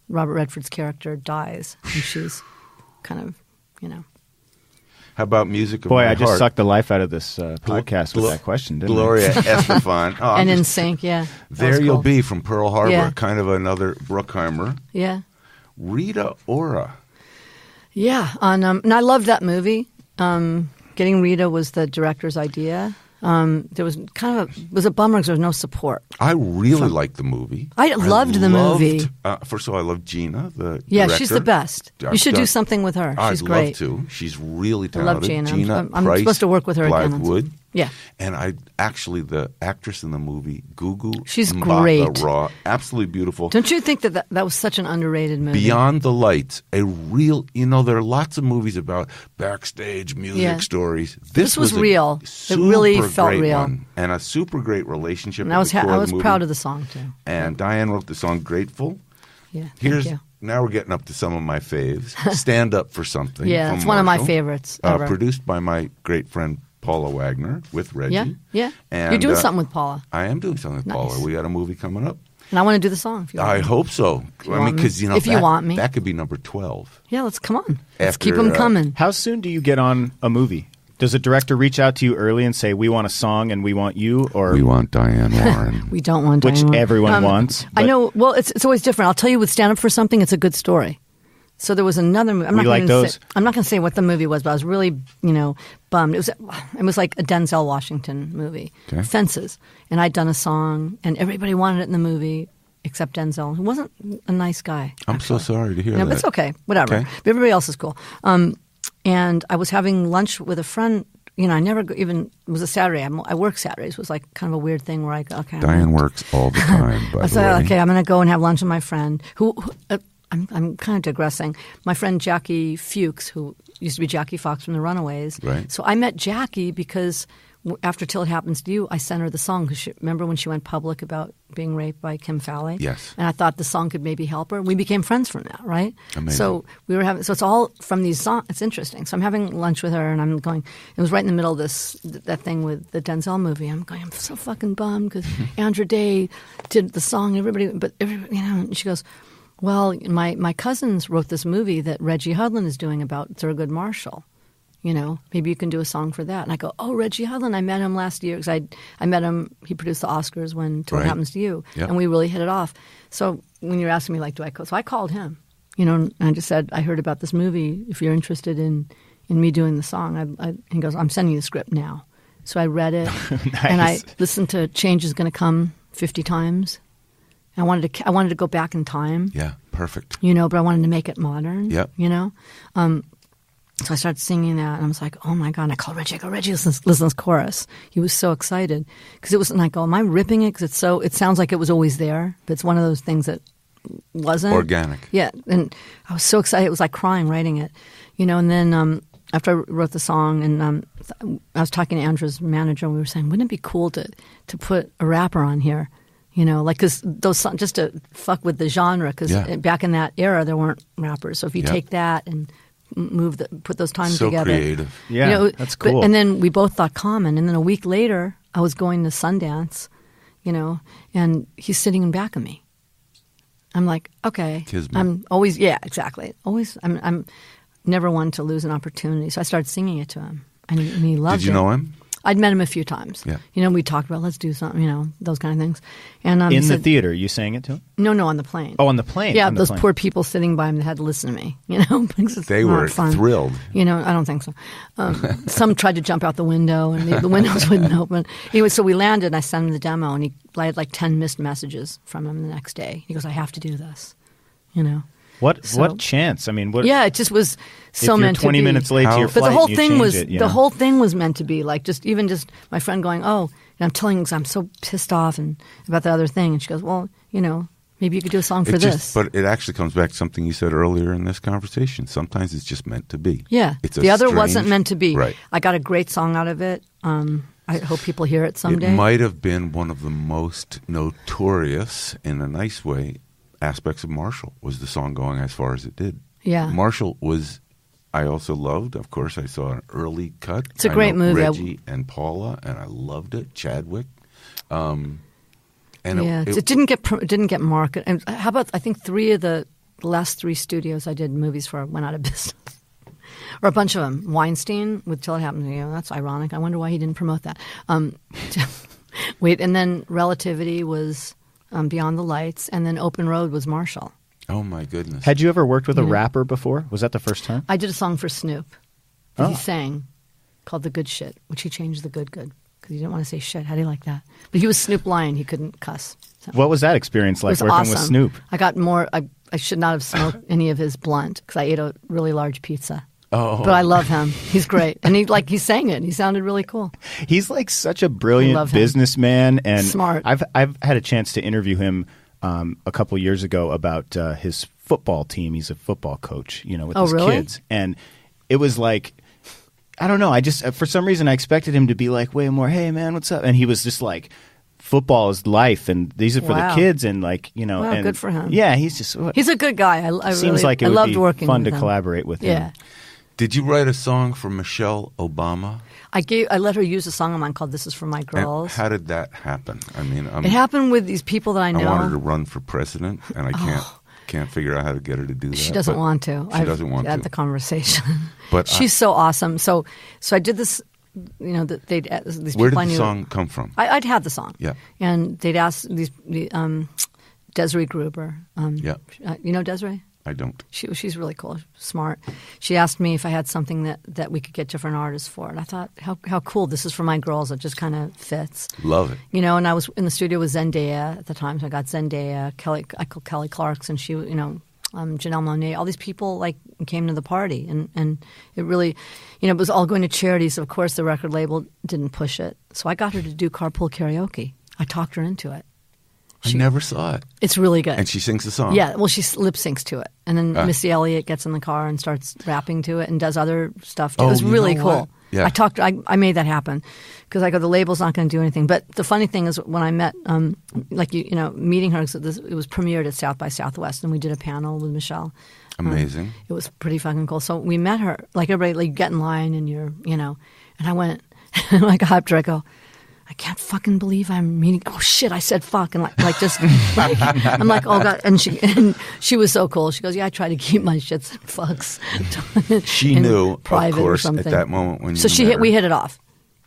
Robert Redford's character dies and she's kind of, How about Music of Boy, My I just Heart? sucked the life out of this podcast with that question, didn't Gloria Estefan. Oh, and I'm In just- Sync, yeah. That There was You'll cool. Be from Pearl Harbor, Yeah. kind of another Bruckheimer. Yeah. Rita Ora. Yeah. And I loved that movie. Getting Rita was the director's idea. There was it was a bummer because there was no support. I really liked the movie. I loved the movie. First of all, I love Gina, the Yeah, director. she's the best. You should do something with her. She's I'd great. love to. She's really I love talented. Gina. I'm Price, supposed to work with her Blythe again. Wood. Yeah. And the actress in the movie, Gugu She's Mbatha great. Raw, absolutely beautiful. Don't you think that was such an underrated movie? Beyond the Lights, a real, there are lots of movies about backstage music stories. This was a real. It super really felt great real. one, and a super great relationship. And I was at the core I of was the movie. proud of the song too. And Diane wrote the song Grateful. Yeah. Thank you. Now we're getting up to some of my faves. Stand Up for Something. Yeah, from it's one of my Marshall. favorites ever. Produced by my great friend Paula Wagner with Reggie. Yeah, yeah. And, You're doing something with Paula. I am doing something with Nice. Paula. We got a movie coming up. And I want to do the song if you want I me. hope so. you I mean, want me. because If you want me. that could be number 12. Yeah, let's come on. Let's After, keep them coming. How soon do you get on a movie? Does a director reach out to you early and say, "We want a song and we want you," or We want Diane Warren. We don't want which Diane Warren. everyone wants? I but- know. Well, it's always different. I'll tell you, with Stand Up for Something, it's a good story. So there was another movie. I'm We not like gonna those. Say, I'm not going to say what the movie was, but I was really, bummed. It was like a Denzel Washington movie, Okay. Fences, and I'd done a song, and everybody wanted it in the movie except Denzel, who wasn't a nice guy. I'm so sorry to hear No, that. but it's okay. Whatever. Okay. But everybody else is cool. And I was having lunch with a friend. I never even. It was a Saturday. I work Saturdays. It was like kind of a weird thing where I go, okay. Diane works all the time, by I the said, way. okay, I'm going to go and have lunch with my friend who I'm kind of digressing. My friend Jackie Fuchs, who used to be Jackie Foxx from The Runaways. Right. So I met Jackie because after Till It Happens to You, I sent her the song. Because remember when she went public about being raped by Kim Fowley? Yes. And I thought the song could maybe help her. We became friends from that, right? Amazing. So we were having. So it's all from these songs. It's interesting. So I'm having lunch with her, and I'm going. It was right in the middle of that thing with the Denzel movie. I'm going. I'm so fucking bummed because Andra Day did the song. But everybody, and she goes, well, my cousins wrote this movie that Reggie Hudlin is doing about Thurgood Marshall. Maybe you can do a song for that. And I go, oh, Reggie Hudlin, I met him last year because I met him. He produced the Oscars when Till It Happens to You, Yep. and we really hit it off. So when you're asking me, do I call? So I called him, and I just said, I heard about this movie. If you're interested in me doing the song, he goes, I'm sending you the script now. So I read it, and I listened to Change Is Going to Come 50 times. I wanted to go back in time. Yeah, perfect. But I wanted to make it modern. Yep. So I started singing that, and I was like, oh, my God. And I called Reggie. I go, Reggie, listen to this chorus. He was so excited. Because it was, and I go, am I ripping it? Because it sounds like it was always there. But it's one of those things that wasn't. Organic. Yeah. And I was so excited. It was like crying writing it. And then after I wrote the song, and I was talking to Andrew's manager, and we were saying, wouldn't it be cool to put a rapper on here? Because those songs, just to fuck with the genre, because back in that era, there weren't rappers. So if you take that and put those times together. So creative. Yeah, that's cool. And then we both thought Common. And then a week later, I was going to Sundance, and he's sitting in back of me. I'm like, okay. Kismet. I'm always, yeah, exactly. Always, I'm never wanted to lose an opportunity. So I started singing it to him, and he loved it. Did you know him? I'd met him a few times. Yeah. We talked about, let's do something, those kind of things. And In the theater, you sang it to him? No, on the plane. Oh, on the plane. Yeah, on the those plane. poor people sitting by him that had to listen to me, because it's They not were fun. thrilled. I don't think so. Some tried to jump out the window, and the windows wouldn't open. Anyway, so we landed, and I sent him the demo, and I had like 10 missed messages from him the next day. He goes, I have to do this, What chance? I mean, what? Yeah, it just was so if meant you're 20 to be. minutes late to your But flight, the whole you thing change was it, the whole thing was meant to be like just my friend going, oh, and I'm telling her 'cause I'm so pissed off and about the other thing, and she goes, well, maybe you could do a song for this. But it actually comes back to something you said earlier in this conversation. Sometimes it's just meant to be. Yeah, It's the other wasn't strange- meant to be. Right. I got a great song out of it. I hope people hear it someday. It might have been one of the most notorious, in a nice way, aspects of Marshall, was the song going as far as it did. Yeah. Marshall was, I also loved, of course, I saw an early cut. It's a great movie. Reggie and Paula, and I loved it. Chadwick. And it didn't get marketed. And how about, I think 3 of the last 3 studios I did movies for went out of business. Or a bunch of them. Weinstein with Till It Happened to You. That's ironic. I wonder why he didn't promote that. And then Relativity was Beyond the Lights, and then Open Road was Marshall. Oh, my goodness. Had you ever worked with a rapper before? Was that the first time? I did a song for Snoop that he sang called The Good Shit, which he changed the good because he didn't want to say shit. How do you like that? But he was Snoop Lion. He couldn't cuss. So. What was that experience like It was working awesome. with Snoop? I got more. I should not have smoked any of his blunt because I ate a really large pizza. Oh. But I love him. He's great. And he sang it. He sounded really cool. He's like such a I brilliant love him. businessman and Smart. I've had a chance to interview him a couple years ago about his football team. He's a football coach, with his really? kids. And it was like, I don't know. I just, for some reason, I expected him to be like way more, hey man, what's up? And he was just like, football is life and these are for the Wow. kids and like, Wow, and good for him. Yeah, he's just, He's a good guy. I seems really, like it I would loved be working fun with to him. collaborate with him. Yeah. Did you write a song for Michelle Obama? I let her use a song of mine called This Is For My And Girls. how did that happen? I mean, It happened with these people that I know. I wanted to run for president, and I can't figure out how to get her to do that. She doesn't but want to. She doesn't want to. Had the conversation. But she's so awesome. So I did this. These Where people I did knew. the song come from? I'd had the song. Yeah. And they'd ask Desiree Gruber. Yeah. You know Desiree? I don't. She's really cool, smart. She asked me if I had something that we could get different artists for, and I thought, how cool! This is for my girls. It just kind of fits. Love it. And I was in the studio with Zendaya at the time, so I got Zendaya, I called Kelly Clarkson, she, Janelle Monáe, all these people came to the party, and it really, it was all going to charities. So of course, the record label didn't push it, so I got her to do Carpool Karaoke. I talked her into it. I never saw it. It's really good. And she sings the song. Yeah, well, she lip syncs to it, and then Missy Elliott gets in the car and starts rapping to it and does other stuff. It was really cool. What? Yeah. I made that happen because I go, the label's not going to do anything. But the funny thing is, when I met, meeting her, it was premiered at South by Southwest, and we did a panel with Michelle. Amazing. It was pretty fucking cool. So we met her, like everybody, you get in line, and and I went, and I got up to her, I go, I can't fucking believe I'm meeting. Oh shit! I said fuck, and I'm like, oh god. And she was so cool. She goes, yeah, I try to keep my shits and fucks. She knew, of course, at that moment when we hit it off.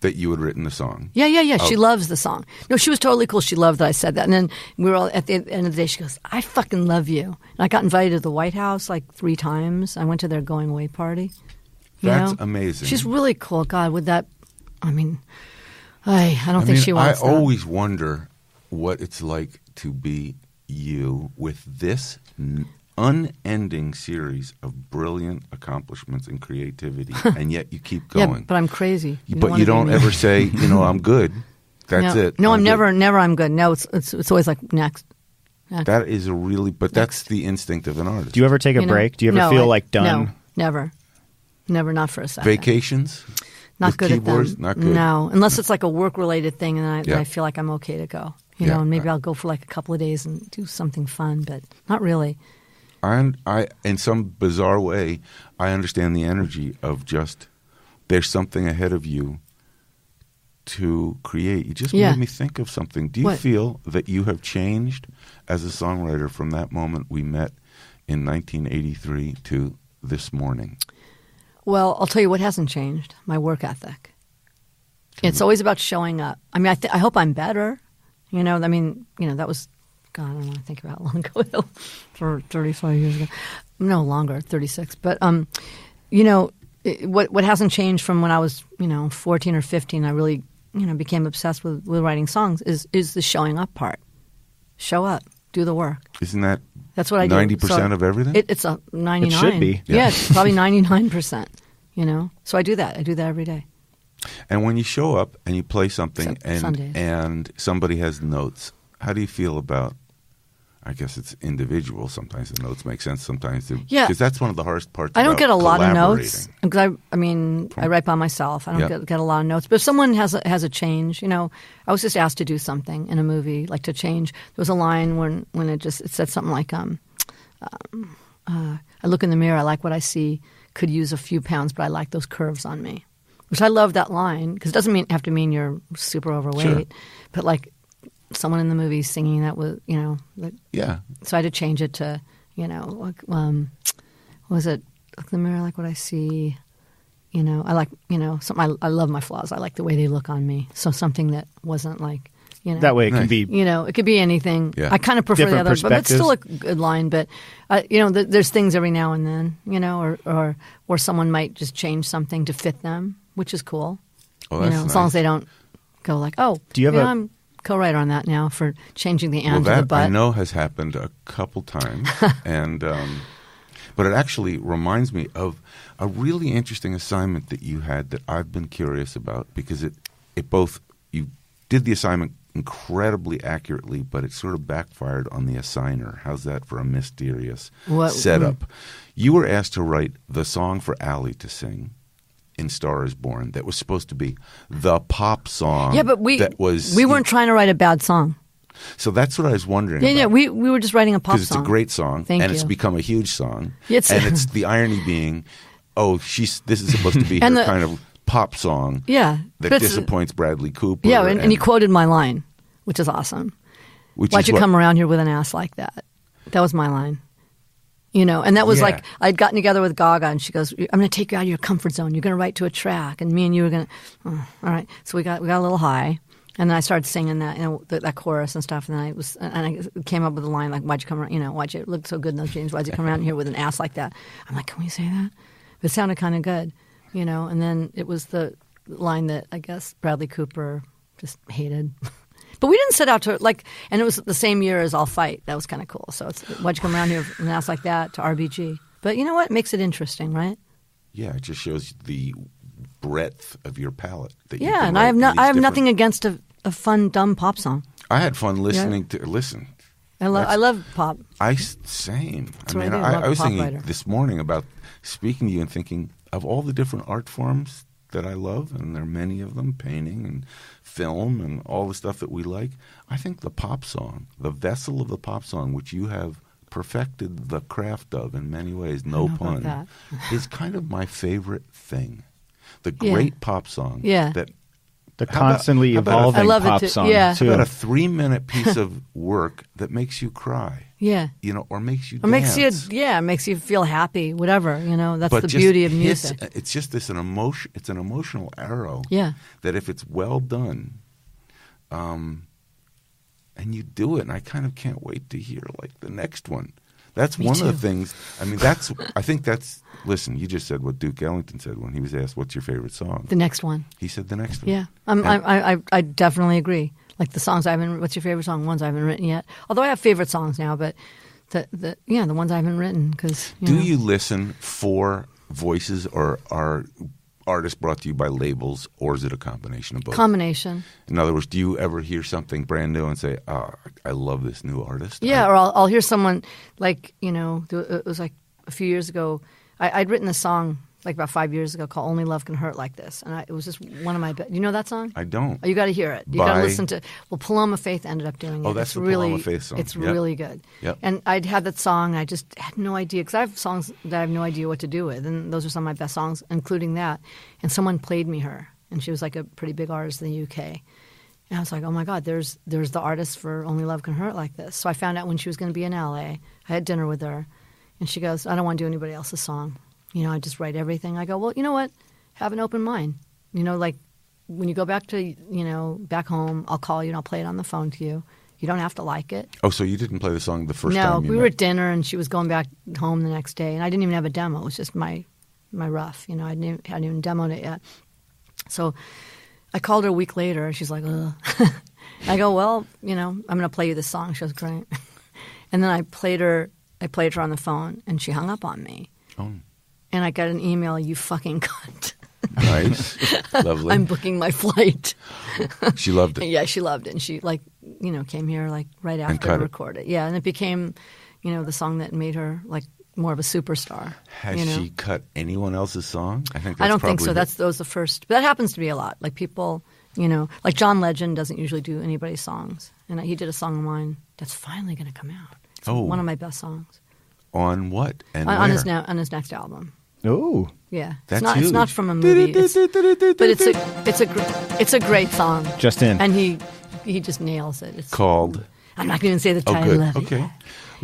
That you had written the song. Yeah. She loves the song. No, she was totally cool. She loved that I said that. And then we were all at the end of the day. She goes, I fucking love you. And I got invited to the White House 3 times. I went to their going away party. That's amazing. She's really cool. God, with that, I don't think she wants that. I always wonder what it's like to be you with this unending series of brilliant accomplishments and creativity, and yet you keep going. Yeah, but I'm crazy. But you don't ever say, I'm good. That's it. No, I'm never I'm good. No, it's always like next. That is that's the instinct of an artist. Do you ever take a break? Do you ever feel done? No, never. Never, not for a second. Vacations? Not with good keyboards? at them. Not good. No, unless it's like a work-related thing, and I feel like I'm okay to go. And maybe I'll go for a couple of days and do something fun, but not really. I in some bizarre way, I understand the energy of just there's something ahead of you to create. You just made me think of something. Do you feel that you have changed as a songwriter from that moment we met in 1983 to this morning? Well, I'll tell you what hasn't changed: my work ethic. It's always about showing up. I mean, I hope I'm better. You know, I mean, that was, God, I don't want to think about how long ago, for 35 years ago. No longer, 36. But, what hasn't changed from when I was, 14 or 15, I really, became obsessed with writing songs is the showing up part. Show up, do the work. Isn't that's what I do. 90% of everything? It's a 99. It should be. Yeah, it's probably 99%, So I do that. I do that every day. And when you show up and you play something Sundays. and somebody has notes, how do you feel about, I guess it's individual. Sometimes the notes make sense. Sometimes because that's one of the hardest parts. I don't get a lot of notes collaborating. because I write by myself. I don't get a lot of notes. But if someone has a change, I was just asked to do something in a movie, like to change. There was a line when it said something like, "I look in the mirror, I like what I see. Could use a few pounds, but I like those curves on me." Which I love that line because it doesn't have to mean you're super overweight, Sure. but like someone in the movie singing that was, Yeah. So I had to change it to, what was it? Look in the mirror, I like what I see. I like, something. I love my flaws. I like the way they look on me. So something that wasn't like, That way it can be. it could be anything. Yeah. I kind of prefer the Different other, but it's still a perspectives. good line. But there's things every now and then, or someone might just change something to fit them, which is cool. Oh, that's as long nice. as they don't go like, oh, Do you have I'm co-writer on that now for changing the and to the that but. I know has happened a couple times, and but it actually reminds me of a really interesting assignment that you had that I've been curious about because it both you did the assignment incredibly accurately, but it sort of backfired on the assigner. How's that for a mysterious setup? You were asked to write the song for Allie to sing in Star is Born that was supposed to be the pop song. Yeah, but we weren't trying to write a bad song. So that's what I was wondering. Yeah, we were just writing a pop song. Because it's a great song, Thank and you. it's become a huge song. It's the irony being, this is supposed to be her kind of pop song. Yeah, that disappoints Bradley Cooper. Yeah, and he quoted my line, which is awesome. Why'd you come around here with an ass like that? That was my line. And that was like, I'd gotten together with Gaga, and she goes, I'm going to take you out of your comfort zone. You're going to write to a track, and me and you are going to, all right. So we got a little high, and then I started singing that, that chorus and stuff, and then I came up with a line like, why'd you come around, why'd you look so good in those jeans? Why'd you come around here with an ass like that? I'm like, can we say that? It sounded kind of good, and then it was the line that I guess Bradley Cooper just hated. But we didn't set out to, and it was the same year as I'll Fight. That was kind of cool. So it's, why'd you come around here with an ass like that to RBG? But you know what? It makes it interesting, right? Yeah, it just shows the breadth of your palette. Yeah, and I have nothing against a fun, dumb pop song. I had fun listening to listen. I love pop. Same. That's I mean, I was thinking this morning about speaking to you and thinking of all the different art forms that I love, and there are many of them, painting and film and all the stuff that we like. I think the pop song, the vessel of the pop song, which you have perfected the craft of in many ways, no pun, is kind of my favorite thing. The great pop song. Yeah. The constantly evolving pop song. Yeah. How about a 3-minute piece of work that makes you cry? Yeah. Or makes you or dance. Makes you feel happy, whatever. That's the beauty of music. It's just an emotion. It's an emotional arrow. Yeah. That if it's well done, and you do it, and I kind of can't wait to hear the next one. That's one of the things. I mean, listen, you just said what Duke Ellington said when he was asked, "What's your favorite song?" The next one. He said the next one. Yeah, I definitely agree. Like the songs I haven't. What's your favorite song? Ones I haven't written yet. Although I have favorite songs now, but the ones I haven't written because. Do you listen for voices, or are artists brought to you by labels, or is it a combination of both? Combination. In other words, do you ever hear something brand new and say, "Oh, I love this new artist"? Yeah, or I'll hear someone it was like a few years ago. I'd written a song about 5 years ago called "Only Love Can Hurt Like This," and it was just one of my. You know that song? I don't. Oh, you got to hear it. You got to listen to. Well, Paloma Faith ended up doing it. Oh, that's it's the really, Paloma Faith song. It's really good. Yep. And I'd had that song. And I just had no idea because I have songs that I have no idea what to do with, and those are some of my best songs, including that. And someone played me her, and she was like a pretty big artist in the UK. And I was like, oh my God, there's the artist for "Only Love Can Hurt Like This." So I found out when she was going to be in LA. I had dinner with her, and she goes, "I don't want to do anybody else's song." I just write everything. I go, well, you know what? Have an open mind. Like when you go back to, back home, I'll call you and I'll play it on the phone to you. You don't have to like it. Oh, so you didn't play the song the first time No, you we met? were at dinner and she was going back home the next day, and I didn't even have a demo. It was just my rough. I hadn't even demoed it yet. So I called her a week later, and she's like, ugh. I go, well, I'm going to play you this song. She goes, great. And then I played her on the phone, and she hung up on me. Oh. And I got an email, you fucking cunt. Nice. Lovely. I'm booking my flight. She loved it. Yeah, she loved it. And she, came here, right after to record it. Yeah, and it became, the song that made her, more of a superstar. Has she cut anyone else's song? I don't think so. That was the first. But that happens to be a lot. Like people, like John Legend doesn't usually do anybody's songs. And he did a song of mine that's finally going to come out. It's one of my best songs. On what? And on his next album. Oh. Yeah. That's it's not from a movie. But it's a great song. Just in. And he just nails it. It's called? I'm not going to say the Oh, title good. of it. Okay.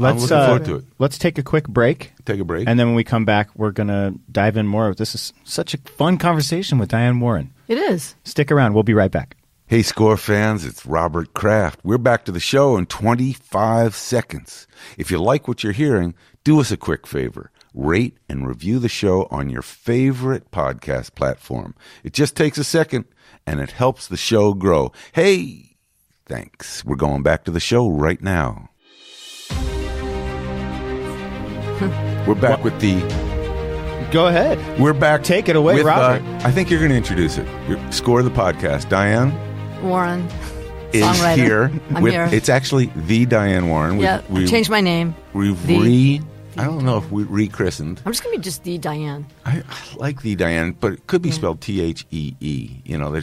Let's, I'm looking forward to it. Let's take a quick break. Take a break. And then when we come back, we're going to dive in more. This is such a fun conversation with Diane Warren. It is. Stick around. We'll be right back. Hey, Score fans, it's Robert Kraft. We're back to the show in 25 seconds. If you like what you're hearing, do us a quick favor. Rate and review the show on your favorite podcast platform. It just takes a second, and it helps the show grow. Hey, thanks. We're going back to the show right now. We're back with the... Go ahead. We're back. Take it away, with, Robert. I think you're going to introduce it. Score the podcast. Diane Warren, is songwriter. here. I'm here. It's actually the Diane Warren. I changed my name. We've I don't know if we rechristened. I'm just going to be just the Diane. I like the Diane, but it could be spelled Thee.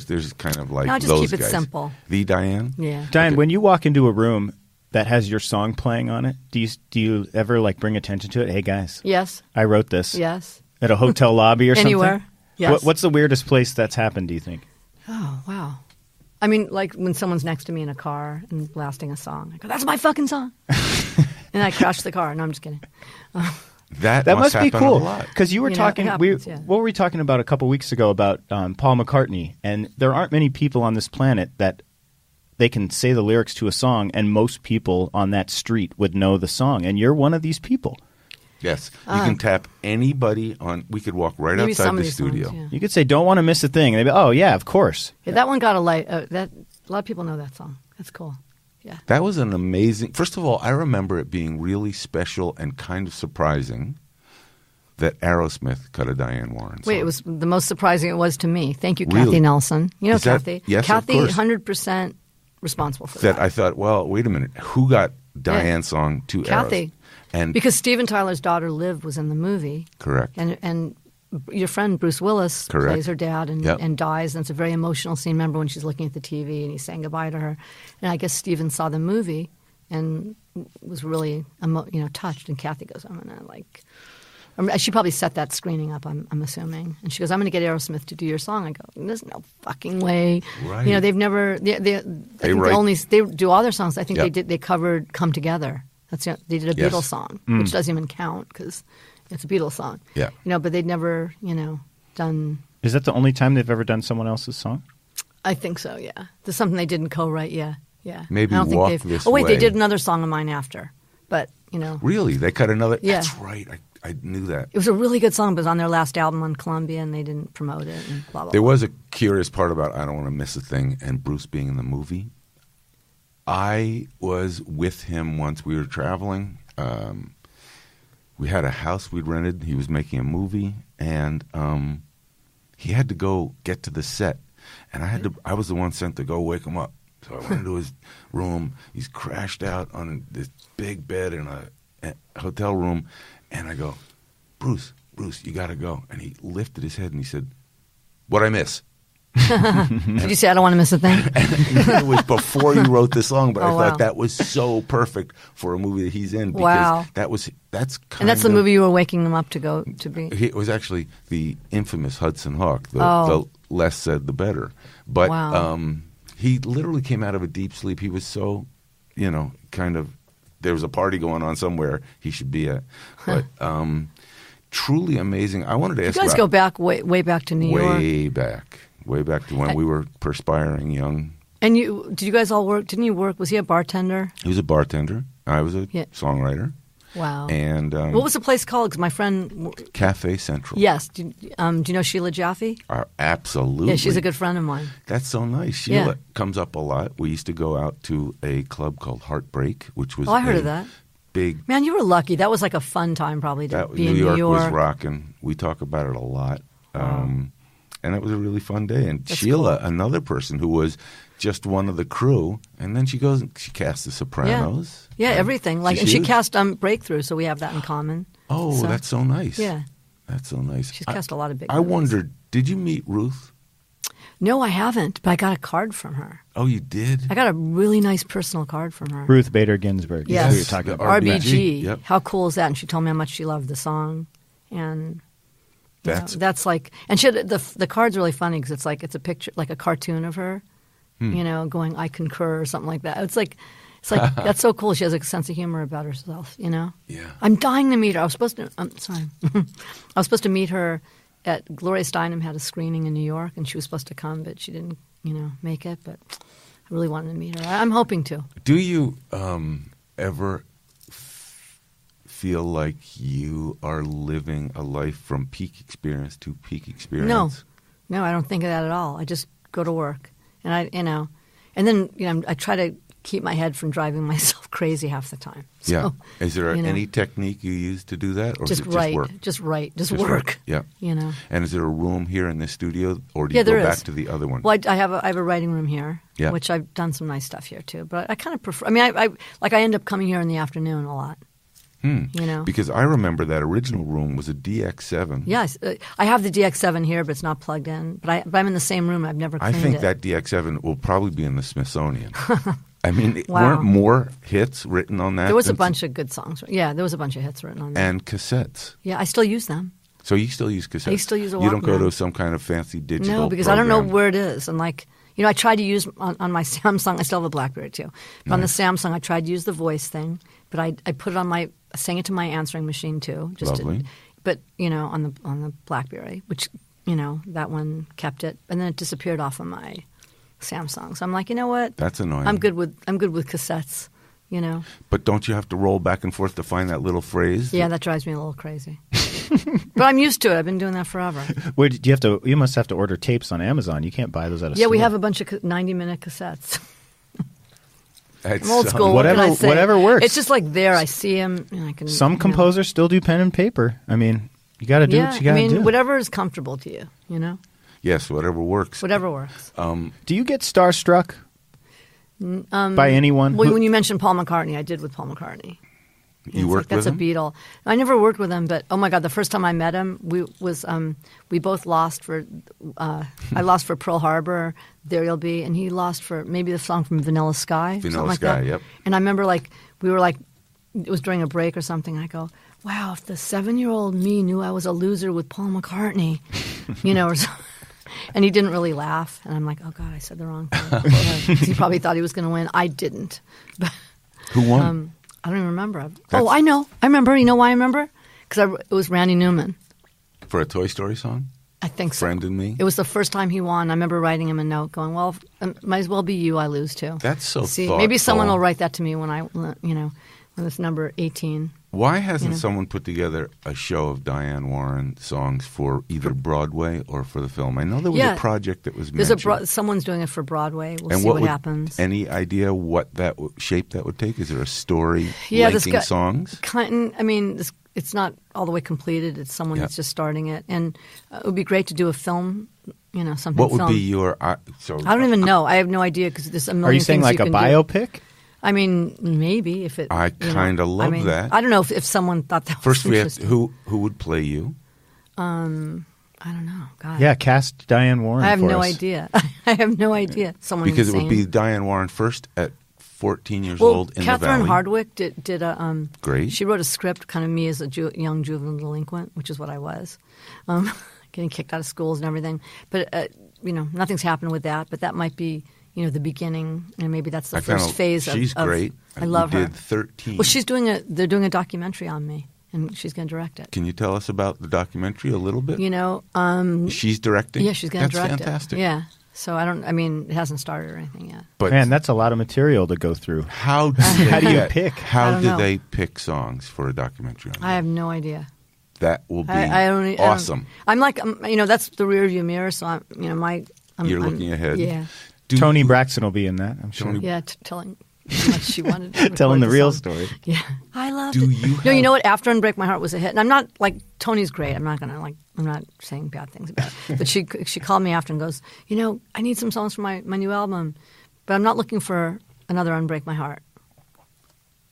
There's kind of like no, just those keep it guys. simple. The Diane? Yeah. Diane, Okay. when you walk into a room that has your song playing on it, do you ever bring attention to it? Hey, guys. Yes. I wrote this. Yes. At a hotel lobby or something? Anywhere. Yes. What's the weirdest place that's happened, do you think? Oh, wow. I mean, like when someone's next to me in a car and blasting a song. I go, that's my fucking song. And I crash the car. No, I'm just kidding. That must be happen cool. a lot. Because you were It talking, happens, yeah. what were we talking about a couple weeks ago about Paul McCartney? And there aren't many people on this planet that they can say the lyrics to a song, and most people on that street would know the song. And you're one of these people. Yes. You can tap anybody on. We could walk right Maybe outside some the of these studio. songs, yeah. You could say, don't want to miss a thing. And they'd be, oh, yeah, of course. Yeah, that one got a light. A lot of people know that song. That's cool. Yeah. That was an amazing. First of all, I remember it being really special and kind of surprising that Aerosmith cut a Diane Warren song. Wait, it was the most surprising it was to me. Thank you, Really? Kathy Nelson. You know Is that- Kathy. yes, of Kathy, course. 100% responsible for that that. I thought, well, wait a minute, who got Diane's song to Kathy. Aerosmith? And Because Steven Tyler's daughter Liv was in the movie, correct. and your friend Bruce Willis Correct. plays her dad and, Yep. and dies, and it's a very emotional scene. Remember when she's looking at the TV and he's saying goodbye to her, and I guess Steven saw the movie and was really touched, and Kathy goes, I'm gonna she probably set that screening up, I'm assuming, and she goes, I'm going to get Aerosmith to do your song. I go, there's no fucking way. Right. They've never they do all their songs. I think Yep. they covered Come Together. They did a Yes. Beatles song, which doesn't even count because it's a Beatles song. Yeah. But they'd never, done. Is that the only time they've ever done someone else's song? I think so. Yeah. There's something they didn't co-write. Yeah. Maybe I don't Walk think This Oh wait, Way. they did another song of mine after, but Really? They cut another? Yeah. That's right. I knew that. it was a really good song. But it was on their last album on Columbia, and they didn't promote it. And blah blah. There blah. was a curious part about I Don't Want to Miss a Thing and Bruce being in the movie. I was with him once we were traveling. We had a house we'd rented. He was making a movie, and he had to go get to the set. And I was the one sent to go wake him up. So I went into his room. He's crashed out on this big bed in a hotel room. And I go, Bruce, you got to go. And he lifted his head and he said, what'd I miss? Did you say I don't want to miss a thing? It was before you wrote the song, but I Oh, thought wow. that was so perfect for a movie that he's in. Because Wow. that's kind And that's the of- movie you were waking them up to go to be. It was actually the infamous Hudson Hawk. The Oh. less said, the better. But Wow. he literally came out of a deep sleep. He was so, kind of, there was a party going on somewhere he should be at. But truly amazing. I wanted to ask you guys go back way back to New York. Way back to when we were perspiring young. And did you guys all work? Didn't you work? Was he a bartender? He was a bartender. I was a songwriter. Wow. And what was the place called? Because my friend Cafe Central. Yes. Do you know Sheila Jaffe? Absolutely. Yeah, she's a good friend of mine. That's so nice. Sheila comes up a lot. We used to go out to a club called Heartbreak, which was I heard of that. Big. Man, you were lucky. That was like a fun time probably to be in New York was rocking. We talk about it a lot. And it was a really fun day. And That's Sheila, cool. another person who was just one of the crew, and then she goes and she casts The Sopranos. Yeah, everything. Like, and she huge. cast Breakthrough, so we have that in common. Oh, So- that's so nice. Yeah. That's so nice. She's cast a lot of big I movies. wondered, did you meet Ruth? No, I haven't, but I got a card from her. Oh, you did? I got a really nice personal card from her. Ruth Bader Ginsburg. Yes. That's who you're talking The about. RBG. Yep. How cool is that? And she told me how much she loved the song. And you know, that's like, and she had, the card's really funny because it's a picture, like a cartoon of her, you know, going, I concur or something like that. It's like, that's so cool. She has a sense of humor about herself, you know? Yeah. I'm dying to meet her. I was supposed to, I'm sorry. I was supposed to meet her at, Gloria Steinem had a screening in New York and she was supposed to come, but she didn't, you know, make it. But I really wanted to meet her. I'm hoping to. Do you ever feel like you are living a life from peak experience to peak experience? No, I don't think of that at all. I just go to work, and and then I try to keep my head from driving myself crazy half the time. So, Yeah. Is there you know, any technique you use to do that, or just is it write, just work? just work. Yeah. You know. And is there a room here in the studio, or do you there go back is. to the other one? Well, I have a writing room here, Yeah. which I've done some nice stuff here too. But I kind of prefer. I mean, I end up coming here in the afternoon a lot. You know, Because I remember that original room was a DX7. yes, I have the DX7 here, but it's not plugged in. But I'm in the same room. I've never I cleaned think it. that DX7 will probably be in the Smithsonian. I mean, Wow. weren't more hits written on that? There was a than- bunch of good songs. Yeah, there was a bunch of hits written on that. And cassettes. Yeah, I still use them. So you still use cassettes? I still use a You don't go Walkman. to some kind of fancy digital No, because I don't know program. where it is. And like, you know, I tried to use on my Samsung. I still have a BlackBerry too. But on the Samsung, I tried to use the voice thing, but I put it on I sang it to my answering machine too. Lovely. But you know, on the BlackBerry, which you know that one kept it, and then it disappeared off of my Samsung. So I'm like, you know what? That's annoying. I'm good with cassettes. You know. But don't you have to roll back and forth to find that little phrase? Yeah, that drives me a little crazy. But I'm used to it. I've been doing that forever. Wait, do you have to? You must have to order tapes on Amazon. You can't buy those at a store. Yeah, we have a bunch of 90-minute cassettes. That's I'm old school. Whatever- what can I say? whatever works. It's just like there. I see them. And I can. Some you know. composers still do pen and paper. I mean, you got to do Yeah, what you got to do. whatever is comfortable to you. You know, Yes, whatever works. whatever works. Do you get starstruck by anyone? Well, Who- when you mentioned Paul McCartney, I did with Paul McCartney. You worked that's with a him? Beatle. I never worked with him, but oh my God, the first time I met him, we both lost for. I lost for Pearl Harbor, There You'll Be, and he lost for maybe the song from Vanilla Sky. Vanilla something like Sky, that. yep. And I remember we were like, it was during a break or something. I go, wow, if the 7-year-old me knew I was a loser with Paul McCartney, you know, or something. And he didn't really laugh. And I'm like, oh, God, I said the wrong thing. He probably thought he was going to win. I didn't. But Who won? I don't even remember. Oh, I know. I remember. You know why I remember? Because it was Randy Newman. For a Toy Story song? I think so. Friend and Me? It was the first time he won. I remember writing him a note going, well, might as well be you. I lose too. That's so See, thoughtful. maybe someone will write that to me when when it's number 18. Why hasn't someone put together a show of Diane Warren songs for either Broadway or for the film? I know there was a project that was There's mentioned. someone's doing it for Broadway. We'll And see what would- happens. Any idea what that shape that would take? Is there a story Yeah, this linking guy- songs? I mean, it's not all the way completed. It's someone that's just starting it, and it would be great to do a film. You know, something. What would film. be your? I don't even know. I have no idea because there's a million. Are you saying things like a you can biopic? Do. I mean, maybe if it. I kinda love that. I don't know if someone thought that First, was we have interesting. who would play you? I don't know. God. Yeah, cast Diane Warren. I have for no us. idea. I have no idea. Someone Because it would be insane. Diane Warren first at 14 years Well, old in the Catherine Valley. Hardwick did a Great. She wrote a script, kind of me as a young juvenile delinquent, which is what I was, getting kicked out of schools and everything. But nothing's happened with that. But that might be the beginning, and maybe that's the first phase. She's of great. I love we her. Did 13. Well, they're doing a documentary on me, and she's going to direct it. Can you tell us about the documentary a little bit? You know, she's directing. Yeah, she's going to direct fantastic. it. Yeah. So it hasn't started or anything yet. But man, that's a lot of material to go through. How do you pick? How do they pick songs for a documentary? I have no idea. That will be awesome. I'm like, that's the rear view mirror. So I'm You're looking ahead. Yeah. Toni Braxton will be in that, I'm sure. Yeah, telling how much she wanted to telling the real song. story. Yeah, I loved it. You know what? After Unbreak My Heart was a hit, and I'm not like Tony's great. I'm not saying bad things about it. But she called me after and goes, I need some songs for my new album, but I'm not looking for another Unbreak My Heart.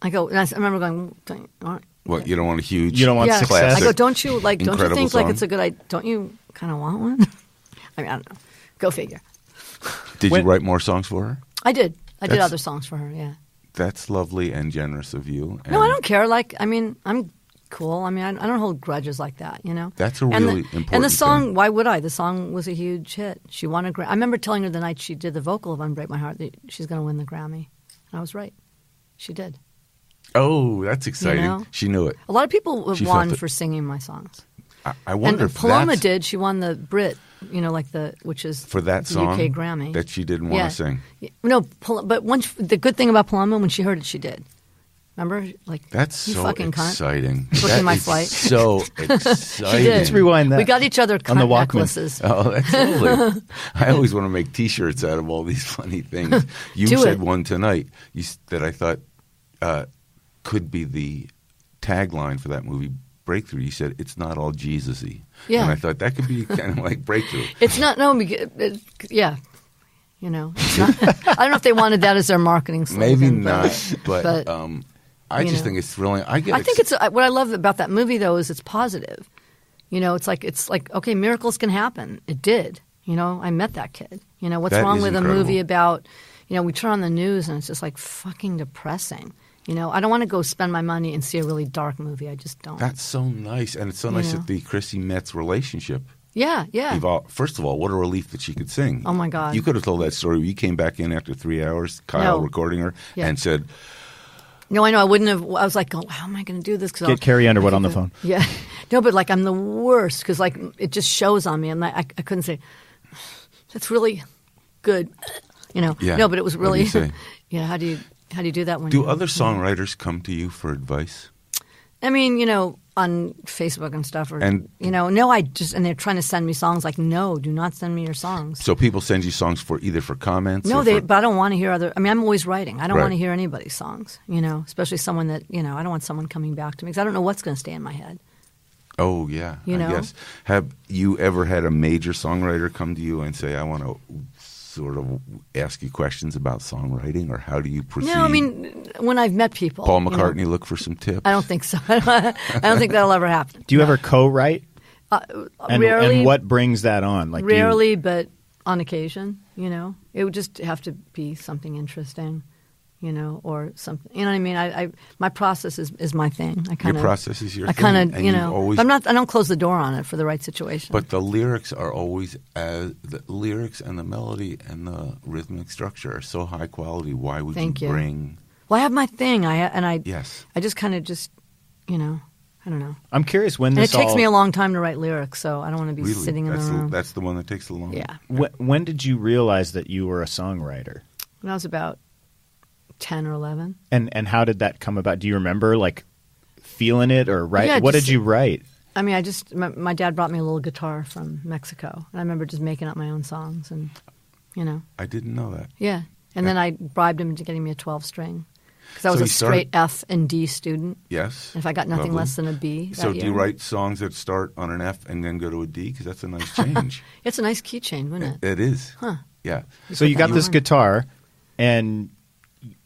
I go, and I remember going, all right. What, you don't want a huge, you don't want success? I go, don't you think song? like it's a good idea? Don't you kind of want one? I don't know. Go figure. Did you write more songs for her? I did. I did other songs for her, yeah. That's lovely and generous of you. No, I don't care. I'm cool. I don't hold grudges like that, That's a really important And the song, thing. why would I? The song was a huge hit. She won a Grammy. I remember telling her the night she did the vocal of Unbreak My Heart that she's going to win the Grammy. And I was right. She did. Oh, that's exciting. She knew it. A lot of people have won for singing my songs. I wonder if Paloma did. She won the Brit, which is for that the song UK Grammy that she didn't want to sing. No, but the good thing about Paloma, when she heard it, she did. Remember, that's so exciting. Booking my flight. So exciting. Let's rewind that. We got each other on the Walkman necklaces. Oh, that's lovely. I always want to make T-shirts out of all these funny things. You said one tonight that I thought could be the tagline for that movie. Breakthrough. You said it's not all Jesus-y. Yeah. And I thought that could be kind of like Breakthrough. It's not, yeah. It's not, I don't know if they wanted that as their marketing slogan. Maybe not, but I just think it's thrilling. I think it's what I love about that movie, though, is it's positive. It's like, okay, miracles can happen. It did. I met that kid. What's wrong with incredible. A movie about, we turn on the news and it's just like fucking depressing. I don't want to go spend my money and see a really dark movie. I just don't. That's so nice. And it's so nice that the Chrissy Metz relationship. Yeah, yeah. First of all, what a relief that she could sing. Oh, my God. You could have told that story. You came back in after 3 hours, Kyle recording her, and said... No, I know. I wouldn't have... I was like, how am I going to do this? Get Carrie Underwood on the phone. Yeah. No, but I'm the worst because it just shows on me. I'm like, I couldn't say, that's really good. Yeah. No, but it was really... What do you say? Yeah, how do you do that when Do other songwriters come to you for advice? I mean, on Facebook and stuff, and they're trying to send me songs. Like, no, do not send me your songs. So people send you songs either for comments. No, but I don't want to hear other. I mean, I'm always writing. I don't want to hear anybody's songs. Especially someone that I don't want someone coming back to me because I don't know what's going to stay in my head. Oh yeah, I guess. Have you ever had a major songwriter come to you and say, "I want to sort of ask you questions about songwriting," or how do you proceed? No, I mean, when I've met people. Paul McCartney look for some tips? I don't think so. I don't think that'll ever happen. Do you ever co-write? Rarely. And what brings that on? Rarely, but on occasion, It would just have to be something interesting, or something. You know what I mean? My process is my thing. Your process is your thing. I kind of, I don't close the door on it for the right situation. But the lyrics are always, the lyrics and the melody and the rhythmic structure are so high quality. Why would you bring... Well, I have my thing. I just kind of I don't know. I'm curious when this it takes me a long time to write lyrics, so I don't want to be sitting in the room. That's the one that takes the longest. Yeah. When did you realize that you were a songwriter? When I was about 10 or 11. And how did that come about? Do you remember feeling it or write? Yeah, what did you write? I mean, my dad brought me a little guitar from Mexico, and I remember just making up my own songs, and I didn't know that. Yeah, and then I bribed him into getting me a 12-string because I was a straight F and D student. Yes. And if I got nothing less than a B. So do you write songs that start on an F and then go to a D? Because that's a nice change. It's a nice key change, wouldn't it? It is. Huh. Yeah. So you got this guitar, and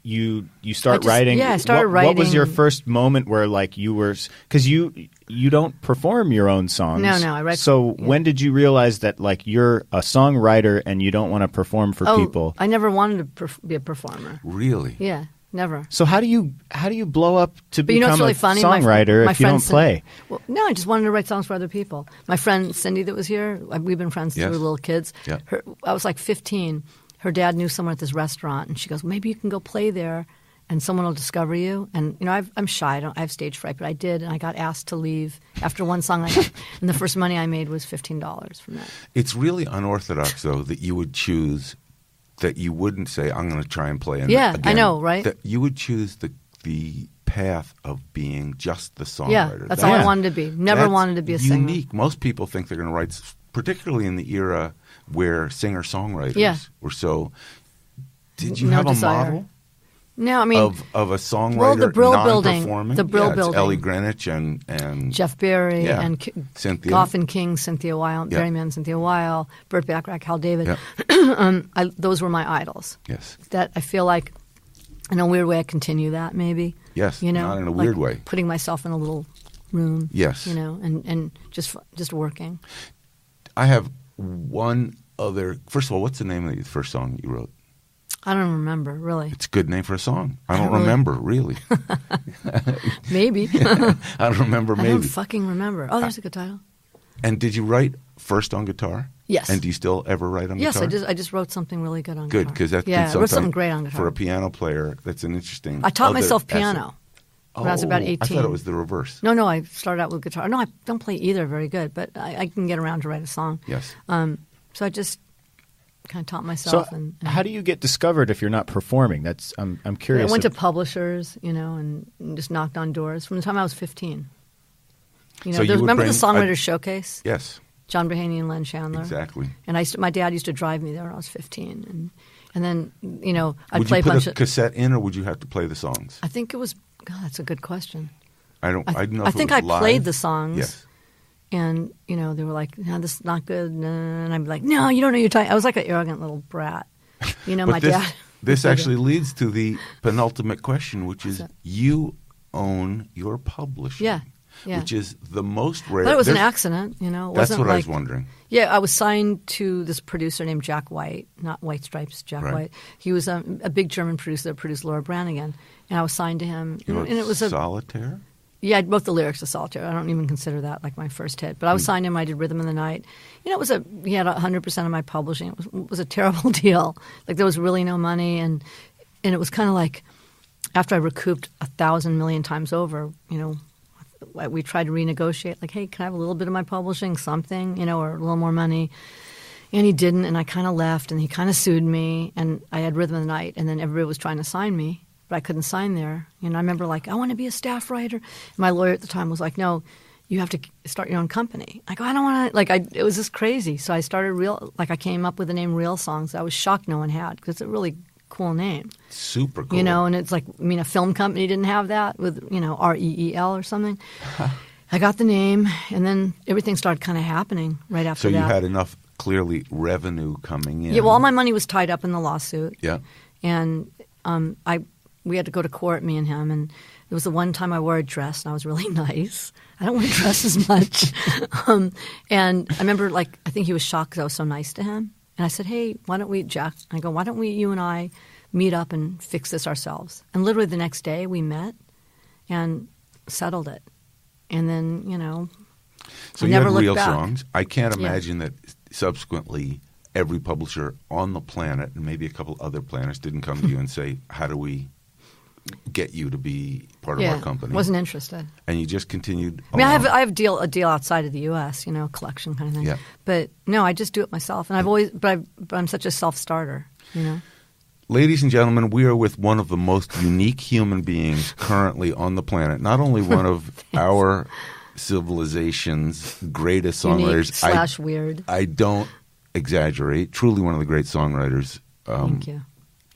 you start writing. Yeah, I started writing. What was your first moment where you were – because you don't perform your own songs. No, I write. So when did you realize that you're a songwriter and you don't want to perform for people? I never wanted to be a performer. Really? Yeah, never. So how do you blow up to become really a funny? songwriter if you don't play? Well, no, I just wanted to write songs for other people. My friend Cindy that was here, we've been friends since we were little kids. Yeah. I was 15. Her dad knew someone at this restaurant, and she goes, maybe you can go play there and someone will discover you. And, I'm shy. I have stage fright, but I did, and I got asked to leave after one song. And the first money I made was $15 from that. It's really unorthodox, though, that you would choose, that you wouldn't say, I'm going to try and play. Yeah, again. I know, right? That you would choose the path of being just the songwriter. Yeah, that's all I wanted to be. Never wanted to be a singer. Unique. Most people think they're going to write, particularly in the era where singer-songwriters were so. Did you have a model? No, I mean of a songwriter, well, the Brill non-performing? Building, the Brill Building, Ellie Greenwich and Jeff Berry and Cynthia Goff and King, Cynthia Weil, Barry Mann, Cynthia Weil, Burt Bacharach, Hal David. Those were my idols. Yes, that I feel like in a weird way I continue that maybe. Yes, not in a weird way. Putting myself in a little room. Yes, and just working. I have one other. First of all, what's the name of the first song you wrote? I don't remember, really. It's a good name for a song. I don't remember, really. Maybe. I don't remember, maybe. I don't fucking remember. Oh, there's a good title. And did you write first on guitar? Yes. And do you still ever write on guitar? Yes, I just wrote something really good on guitar. Good, because that's I wrote something great on guitar. For a piano player, that's an interesting. I taught myself piano when I was about 18. I thought it was the reverse. No, I started out with guitar. No, I don't play either very good, but I can get around to write a song. Yes. So I just kind of taught myself. So and how do you get discovered if you're not performing? That's I'm curious. I went to publishers, and just knocked on doors from the time I was 15. So remember the Songwriters Showcase? Yes. John Behaney and Len Chandler. Exactly. And my dad used to drive me there when I was 15, and then I'd would play you put a bunch a cassette in, or would you have to play the songs? I think it was. God, that's a good question. I don't know. I think I live. played the songs. Yes. And, they were like, no, this is not good. And I'd be like, no, you don't know your time. I was like an arrogant little brat. My dad. This actually leads to the penultimate question, which is you own your publishing. Yeah. Which is the most rare. But it was an accident, It That's wasn't what I was wondering. Yeah, I was signed to this producer named Jack White, not White Stripes, Jack White. He was a big German producer that produced Laura Branigan. And I was signed to him. And it was Solitaire? Yeah, I wrote the lyrics to Solitaire. I don't even consider that like my first hit. But I was signed to him. I did Rhythm of the Night. He had 100% of my publishing. It was a terrible deal. Like there was really no money. And it was kind of like after I recouped 1,000 million times over, we tried to renegotiate. Like, hey, can I have a little bit of my publishing, something, or a little more money? And he didn't. And I kind of left. And he kind of sued me. And I had Rhythm of the Night. And then everybody was trying to sign me. But I couldn't sign there. I remember I want to be a staff writer. And my lawyer at the time was like, no, you have to start your own company. I go, I don't want to. It was just crazy. So I started I came up with the name Real Songs. I was shocked no one had because it's a really cool name. Super cool. And it's like, a film company didn't have that with, REEL or something. I got the name, and then everything started kind of happening right after that. So you had enough, clearly, revenue coming in. Yeah, well, all my money was tied up in the lawsuit. Yeah. And we had to go to court, me and him, and it was the one time I wore a dress, and I was really nice. I don't wear dresses much. And I remember, I think he was shocked because I was so nice to him. And I said, hey, why don't we, Jack, why don't you and I meet up and fix this ourselves? And literally the next day we met and settled it. And then, So I you never had looked Real back. Songs. I can't imagine that subsequently every publisher on the planet, and maybe a couple other planets, didn't come to you and say, how do we get you to be part of our company? Wasn't interested. And you just continued I mean, along. I have a deal outside of the U.S., collection kind of thing. Yeah. But no, I just do it myself. And I'm such a self-starter, Ladies and gentlemen, we are with one of the most unique human beings currently on the planet. Not only one of our civilization's greatest songwriters. Weird. I don't exaggerate. Truly one of the great songwriters. Thank you.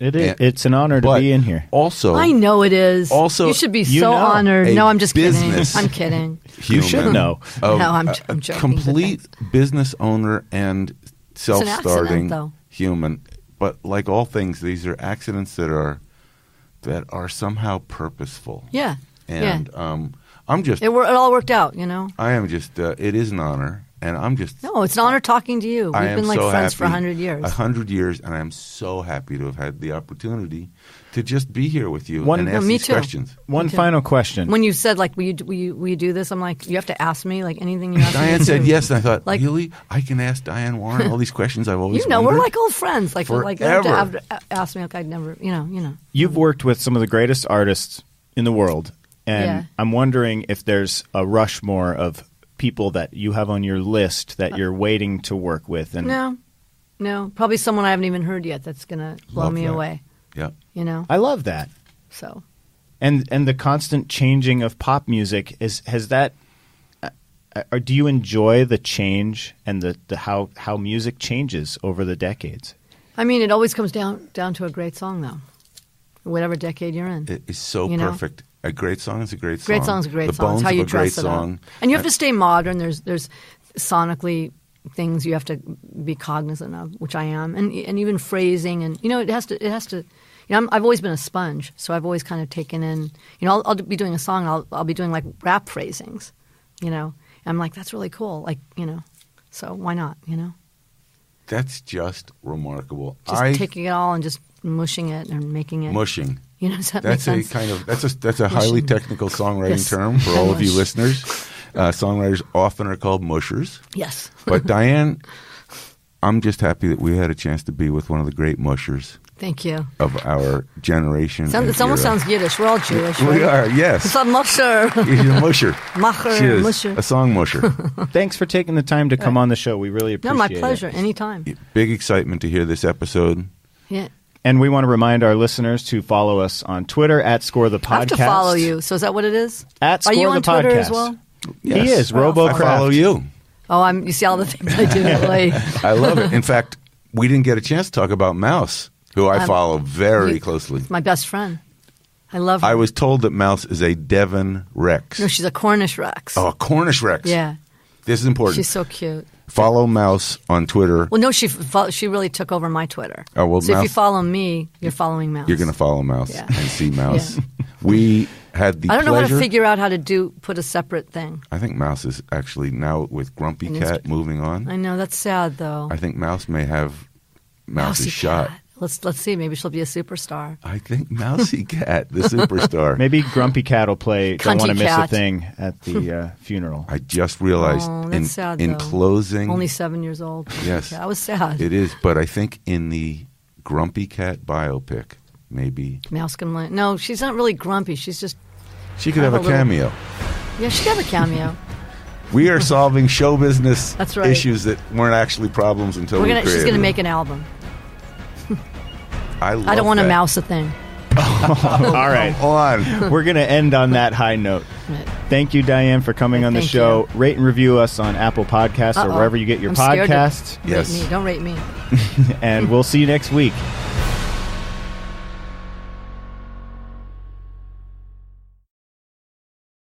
It's an honor to be in here. Also, I know it is. Also, you should be so honored. No, I'm just kidding. I'm kidding. You should know. No, I'm joking. Complete business owner and self-starting though. human. But like all things, these are accidents that are somehow purposeful. Yeah. And I'm just. It all worked out, I am just. It is an honor. And I'm just... No, it's an honor talking to you. We've been like so friends happy. for 100 years. 100 years, and I'm so happy to have had the opportunity to just be here with you One- and No, ask me these too. questions. One final question. When you said, like, will you do this? I'm like, you have to ask me, like, anything you ask me. Diane to said do. yes, and I thought, Like- really? I can ask Diane Warren all these questions I've always You know, wondered? we're like old friends. Like, you don't Forever. have to ask me, like, I'd never, you know. You've worked with some of the greatest artists in the world, and Yeah. I'm wondering if there's a Rushmore of people that you have on your list that you're waiting to work with. And No. Probably someone I haven't even heard yet that's going to blow Love me that. away, Yeah. you know? I love that. So, And the constant changing of pop music has that. Or do you enjoy the change and the how music changes over the decades? I mean, it always comes down to a great song, though, whatever decade you're in. It is so You know? perfect. A great song is a great song. Great song's a great the song. Bones It's how of you a dress great it song. up. And you have to stay modern. There's sonically things you have to be cognizant of, which I am, and even phrasing, and it has to. You know, I've always been a sponge, so I've always kind of taken in. You know, I'll be doing a song, and I'll be doing like rap phrasings. You know, and I'm like, that's really cool. Like, so why not? That's just remarkable. Just taking it all and just mushing it and making it. Mushing. Does that That's make a sense? kind of that's a highly technical songwriting Yes. term for all of you Mush. listeners. Songwriters often are called mushers. Yes. But Diane, I'm just happy that we had a chance to be with one of the great mushers Thank you. of our generation. It and almost era. sounds Yiddish. We're all Jewish. We right? are, yes. It's a musher. She's a musher. Macher, She is musher. a song musher. Thanks for taking the time to come on the show. We really appreciate No, it. my pleasure. Anytime. Big excitement to hear this episode. Yeah. And we want to remind our listeners to follow us on Twitter at Score the Podcast. I have to follow you. So is that what it is? At Are you Score on the Twitter Podcast. as well? Yes. He is. Oh, Robo I follow you. Oh, you see all the things I do. Like, I love it. In fact, we didn't get a chance to talk about Mouse, who I follow very you- closely. my best friend. I love her. I was told that Mouse is a Devon Rex. No, she's a Cornish Rex. Oh, a Cornish Rex. Yeah. This is important. She's so cute. Follow Mouse on Twitter. Well, no, she really took over my Twitter. Oh, well, so if Mouse- you follow me, you're following Mouse. You're going to follow Mouse Yeah. and see Mouse. Yeah. We had the I don't know how pleasure. to figure out how to put a separate thing. I think Mouse is actually now with Grumpy An Cat moving on. I know that's sad though. I think Mouse may have Mouse's Mousy shot. Cat. Let's see. Maybe she'll be a superstar. I think Mousy Cat, the superstar. Maybe Grumpy Cat will play Don't Cunty Want to Miss a Cat. Thing at the funeral. I just realized Oh, that's sad, in though. closing. Only 7 years old. Yes. Yeah, that was sad. It is, but I think in the Grumpy Cat biopic, maybe Mouse can learn. No, she's not really grumpy. She's just she could have a little- cameo. yeah. She got a cameo. We are solving show business That's right. issues that weren't actually problems until we created She's gonna them. make an album. I I don't want to that. mouse a thing. All right. on. We're going to end on that high note. Right. Thank you, Diane, for coming on the Thank show. you. Rate and review us on Apple Podcasts or Uh-oh. wherever you get your I'm scared to podcasts. Yes. Rate me. Don't rate me. And we'll see you next week.